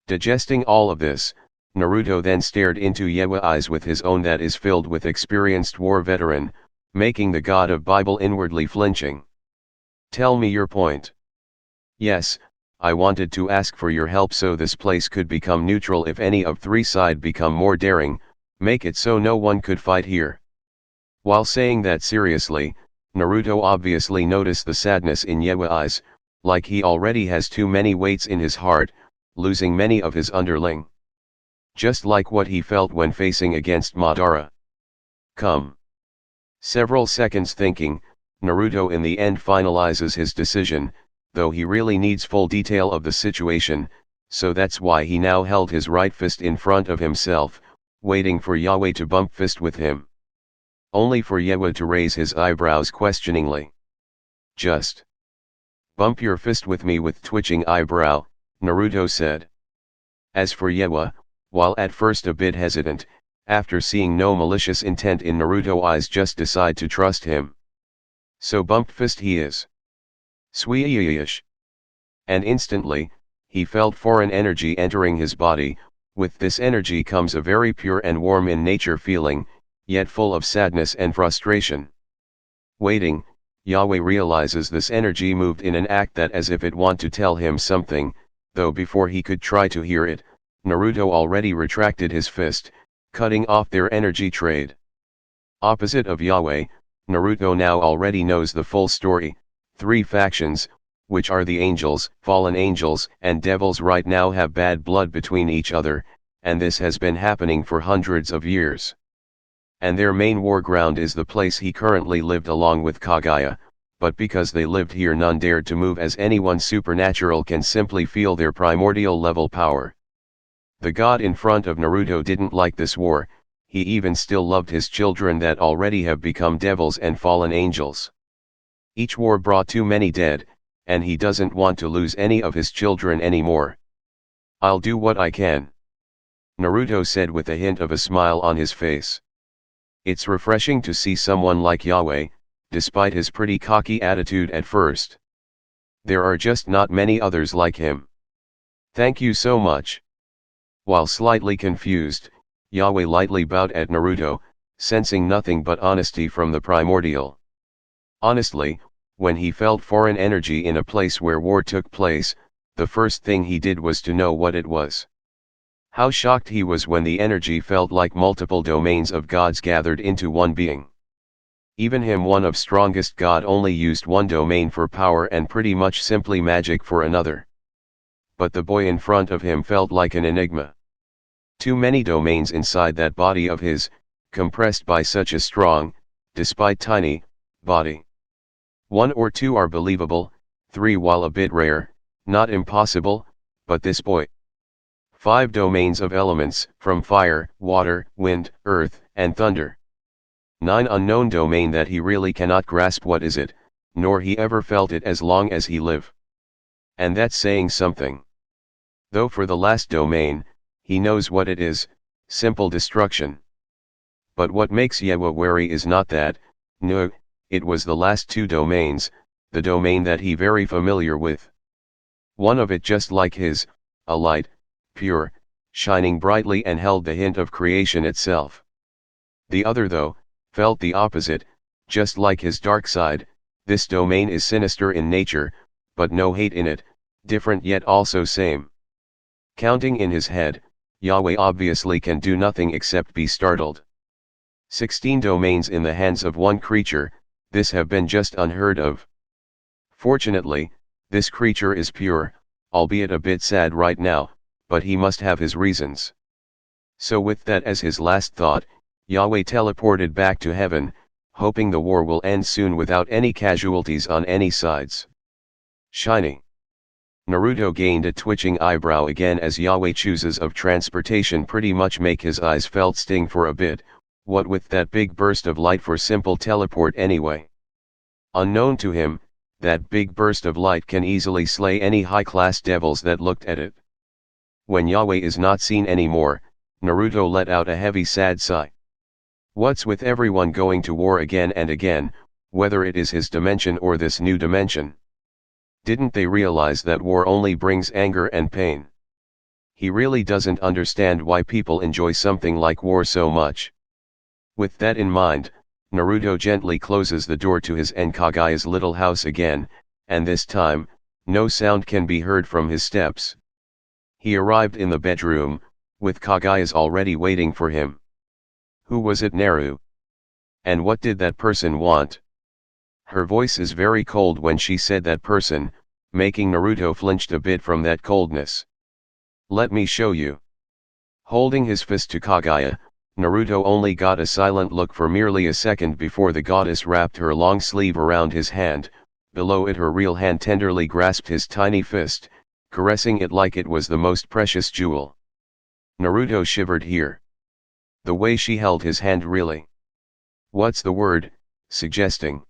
Digesting all of this, Naruto then stared into Yahweh's eyes with his own that is filled with experienced war veteran, making the god of Bible inwardly flinching. Tell me your point. Yes, I wanted to ask for your help so this place could become neutral if any of three side become more daring, make it so no one could fight here. While saying that seriously, Naruto obviously noticed the sadness in Yahweh's eyes, like he already has too many weights in his heart, losing many of his underling. Just like what he felt when facing against Madara. Come. Several seconds thinking, Naruto in the end finalizes his decision, though he really needs full detail of the situation, so that's why he now held his right fist in front of himself, waiting for Yahweh to bump fist with him. Only for Yahweh to raise his eyebrows questioningly. Just bump your fist with me with twitching eyebrow, Naruto said. As for Yahweh, while at first a bit hesitant, after seeing no malicious intent in Naruto's eyes just decide to trust him. So bump fist he is. Sweeyish. And instantly, he felt foreign energy entering his body. With this energy comes a very pure and warm in nature feeling, yet full of sadness and frustration. Waiting, Yahweh realizes this energy moved in an act that as if it want to tell him something, though before he could try to hear it, Naruto already retracted his fist, cutting off their energy trade. Opposite of Yahweh, Naruto now already knows the full story. Three factions, which are the angels, fallen angels, and devils right now have bad blood between each other, and this has been happening for hundreds of years. And their main war ground is the place he currently lived along with Kaguya, but because they lived here none dared to move as anyone supernatural can simply feel their primordial level power. The god in front of Naruto didn't like this war, he even still loved his children that already have become devils and fallen angels. Each war brought too many dead, and he doesn't want to lose any of his children anymore. I'll do what I can, Naruto said with a hint of a smile on his face. It's refreshing to see someone like Yahweh, despite his pretty cocky attitude at first. There are just not many others like him. Thank you so much. While slightly confused, Yahweh lightly bowed at Naruto, sensing nothing but honesty from the primordial. Honestly, when he felt foreign energy in a place where war took place, the first thing he did was to know what it was. How shocked he was when the energy felt like multiple domains of gods gathered into one being. Even him, one of strongest god, only used one domain for power and pretty much simply magic for another. But the boy in front of him felt like an enigma. Too many domains inside that body of his, compressed by such a strong, despite tiny, body. 1 or 2 are believable, 3 while a bit rare, not impossible, but this boy. 5 domains of elements, from fire, water, wind, earth, and thunder. 9 unknown domain that he really cannot grasp what is it, nor he ever felt it as long as he live. And that's saying something. Though for the last domain, he knows what it is, simple destruction. But what makes Yahweh wary is not that, no, it was the last 2 domains, the domain that he very familiar with. One of it just like his, a light, pure, shining brightly and held the hint of creation itself. The other though, felt the opposite, just like his dark side. This domain is sinister in nature, but no hate in it, different yet also same. Counting in his head, Yahweh obviously can do nothing except be startled. 16 domains in the hands of one creature, this have been just unheard of. Fortunately, this creature is pure, albeit a bit sad right now, but he must have his reasons. So with that as his last thought, Yahweh teleported back to heaven, hoping the war will end soon without any casualties on any sides. Shiny. Naruto gained a twitching eyebrow again as Yahweh chooses of transportation pretty much make his eyes felt sting for a bit, what with that big burst of light for simple teleport anyway. Unknown to him, that big burst of light can easily slay any high-class devils that looked at it. When Yahweh is not seen anymore, Naruto let out a heavy sad sigh. What's with everyone going to war again and again, whether it is his dimension or this new dimension? Didn't they realize that war only brings anger and pain? He really doesn't understand why people enjoy something like war so much. With that in mind, Naruto gently closes the door to his and Kaguya's little house again, and this time, no sound can be heard from his steps. He arrived in the bedroom, with Kaguya's already waiting for him. Who was it, Naru? And what did that person want? Her voice is very cold when she said that person, making Naruto flinched a bit from that coldness. Let me show you. Holding his fist to Kaguya, Naruto only got a silent look for merely a second before the goddess wrapped her long sleeve around his hand. Below it her real hand tenderly grasped his tiny fist, caressing it like it was the most precious jewel. Naruto shivered here. The way she held his hand really. What's the word? Suggesting.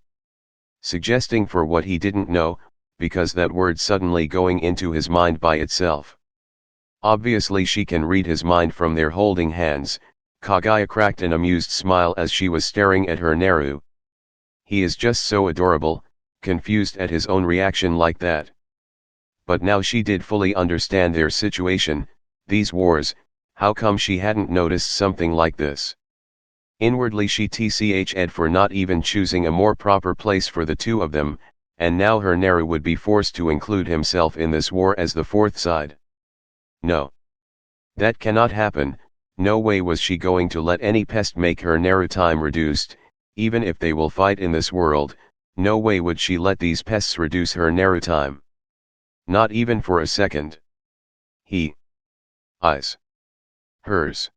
Suggesting for what he didn't know, because that word suddenly going into his mind by itself. Obviously she can read his mind from their holding hands. Kaguya cracked an amused smile as she was staring at her Naru. He is just so adorable, confused at his own reaction like that. But now she did fully understand their situation, these wars, how come she hadn't noticed something like this? Inwardly she tched for not even choosing a more proper place for the two of them, and now her Naru would be forced to include himself in this war as the fourth side. No. That cannot happen. No way was she going to let any pest make her Naru time reduced, even if they will fight in this world, no way would she let these pests reduce her Naru time. Not even for a second. Eyes. Hers.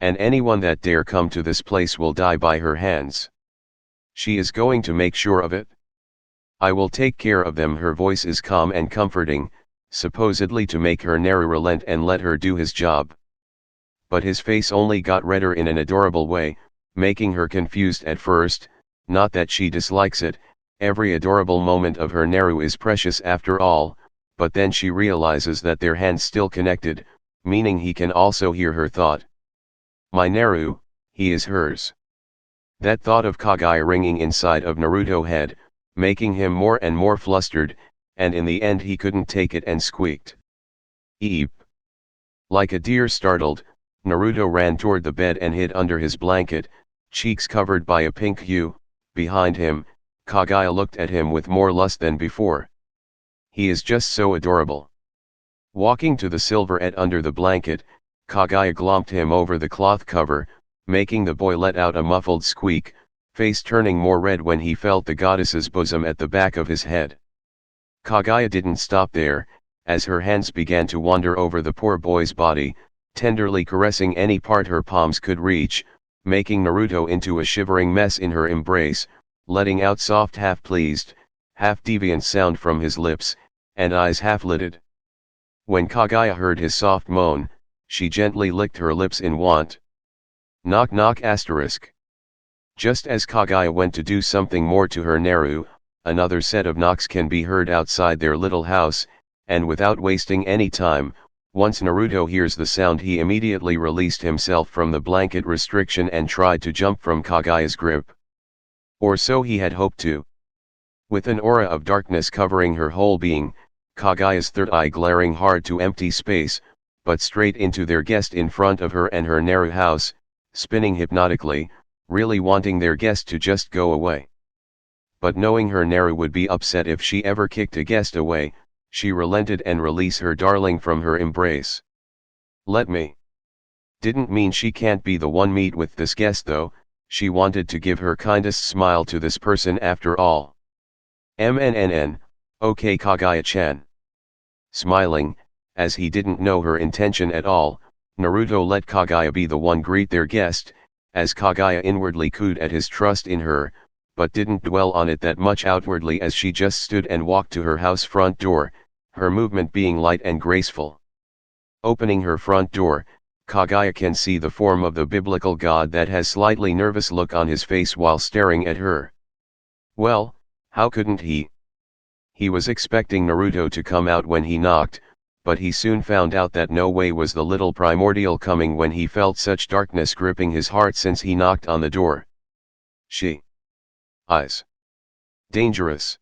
And anyone that dare come to this place will die by her hands. She is going to make sure of it. I will take care of them. Her voice is calm and comforting, supposedly to make her Naru relent and let her do his job. but his face only got redder in an adorable way, making her confused at first. Not that she dislikes it, every adorable moment of her Naru is precious after all, but then she realizes that their hands still connected, meaning he can also hear her thought. My Naru, he is hers. That thought of Kaguya ringing inside of Naruto's head, making him more and more flustered, and in the end he couldn't take it and squeaked. Eep. Like a deer startled, Naruto ran toward the bed and hid under his blanket, cheeks covered by a pink hue. Behind him, Kaguya looked at him with more lust than before. He is just so adorable. Walking to the silverette under the blanket, Kaguya glomped him over the cloth cover, making the boy let out a muffled squeak, face turning more red when he felt the goddess's bosom at the back of his head. Kaguya didn't stop there, as her hands began to wander over the poor boy's body, tenderly caressing any part her palms could reach, making Naruto into a shivering mess in her embrace, letting out soft half-pleased, half-deviant sound from his lips, and eyes half-lidded. When Kaguya heard his soft moan, she gently licked her lips in want. Knock knock asterisk. Just as Kaguya went to do something more to her Naru, another set of knocks can be heard outside their little house, and without wasting any time, once Naruto hears the sound he immediately released himself from the blanket restriction and tried to jump from Kaguya's grip. Or so he had hoped to. With an aura of darkness covering her whole being, Kaguya's third eye glaring hard to empty space, but straight into their guest in front of her and her Naru house, spinning hypnotically, really wanting their guest to just go away. But knowing her Naru would be upset if she ever kicked a guest away, she relented and released her darling from her embrace. Let me. Didn't mean she can't be the one meet with this guest though, she wanted to give her kindest smile to this person after all. MNNN, okay Kaguya-chan. Smiling, as he didn't know her intention at all, Naruto let Kaguya be the one greet their guest, as Kaguya inwardly cooed at his trust in her, but didn't dwell on it that much outwardly as she just stood and walked to her house front door, her movement being light and graceful. Opening her front door, Kaguya can see the form of the biblical god that has slightly nervous look on his face while staring at her. Well, how couldn't he? He was expecting Naruto to come out when he knocked, but he soon found out that no way was the little primordial coming when he felt such darkness gripping his heart since he knocked on the door. She. Eyes. Dangerous.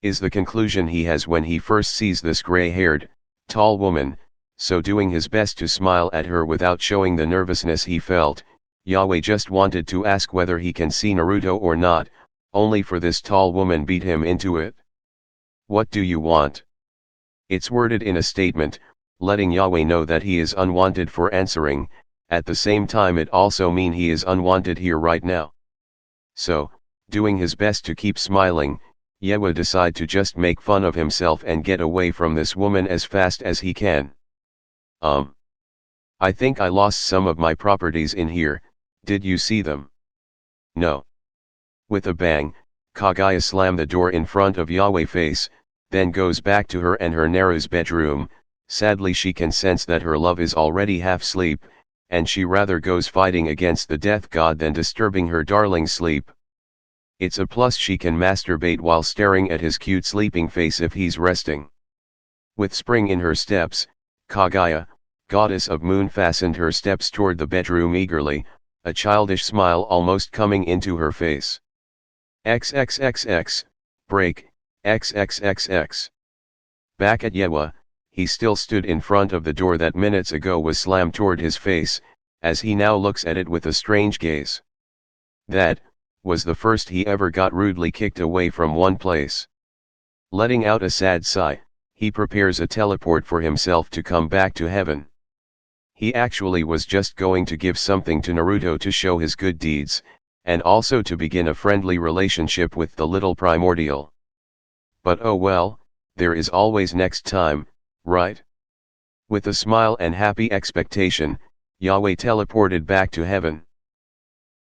Is the conclusion he has when he first sees this gray-haired, tall woman, so doing his best to smile at her without showing the nervousness he felt, Yahweh just wanted to ask whether he can see Naruto or not, only for this tall woman beat him into it. What do you want? It's worded in a statement, letting Yahweh know that he is unwanted for answering, at the same time it also mean he is unwanted here right now. So, doing his best to keep smiling, Yahweh decide to just make fun of himself and get away from this woman as fast as he can. I think I lost some of my properties in here, did you see them? No. With a bang, Kaguya slammed the door in front of Yahweh's face, then goes back to her and her Naru's bedroom. Sadly she can sense that her love is already half asleep, and she rather goes fighting against the death god than disturbing her darling's sleep. It's a plus she can masturbate while staring at his cute sleeping face if he's resting. With spring in her steps, Kaguya, goddess of moon, fastened her steps toward the bedroom eagerly, a childish smile almost coming into her face. XXXX, break, XXXX. Back at Yahweh, he still stood in front of the door that minutes ago was slammed toward his face, as he now looks at it with a strange gaze. That was the first he ever got rudely kicked away from one place. Letting out a sad sigh, he prepares a teleport for himself to come back to heaven. He actually was just going to give something to Naruto to show his good deeds, and also to begin a friendly relationship with the little primordial. But oh well, there is always next time, right? With a smile and happy expectation, Yahweh teleported back to heaven.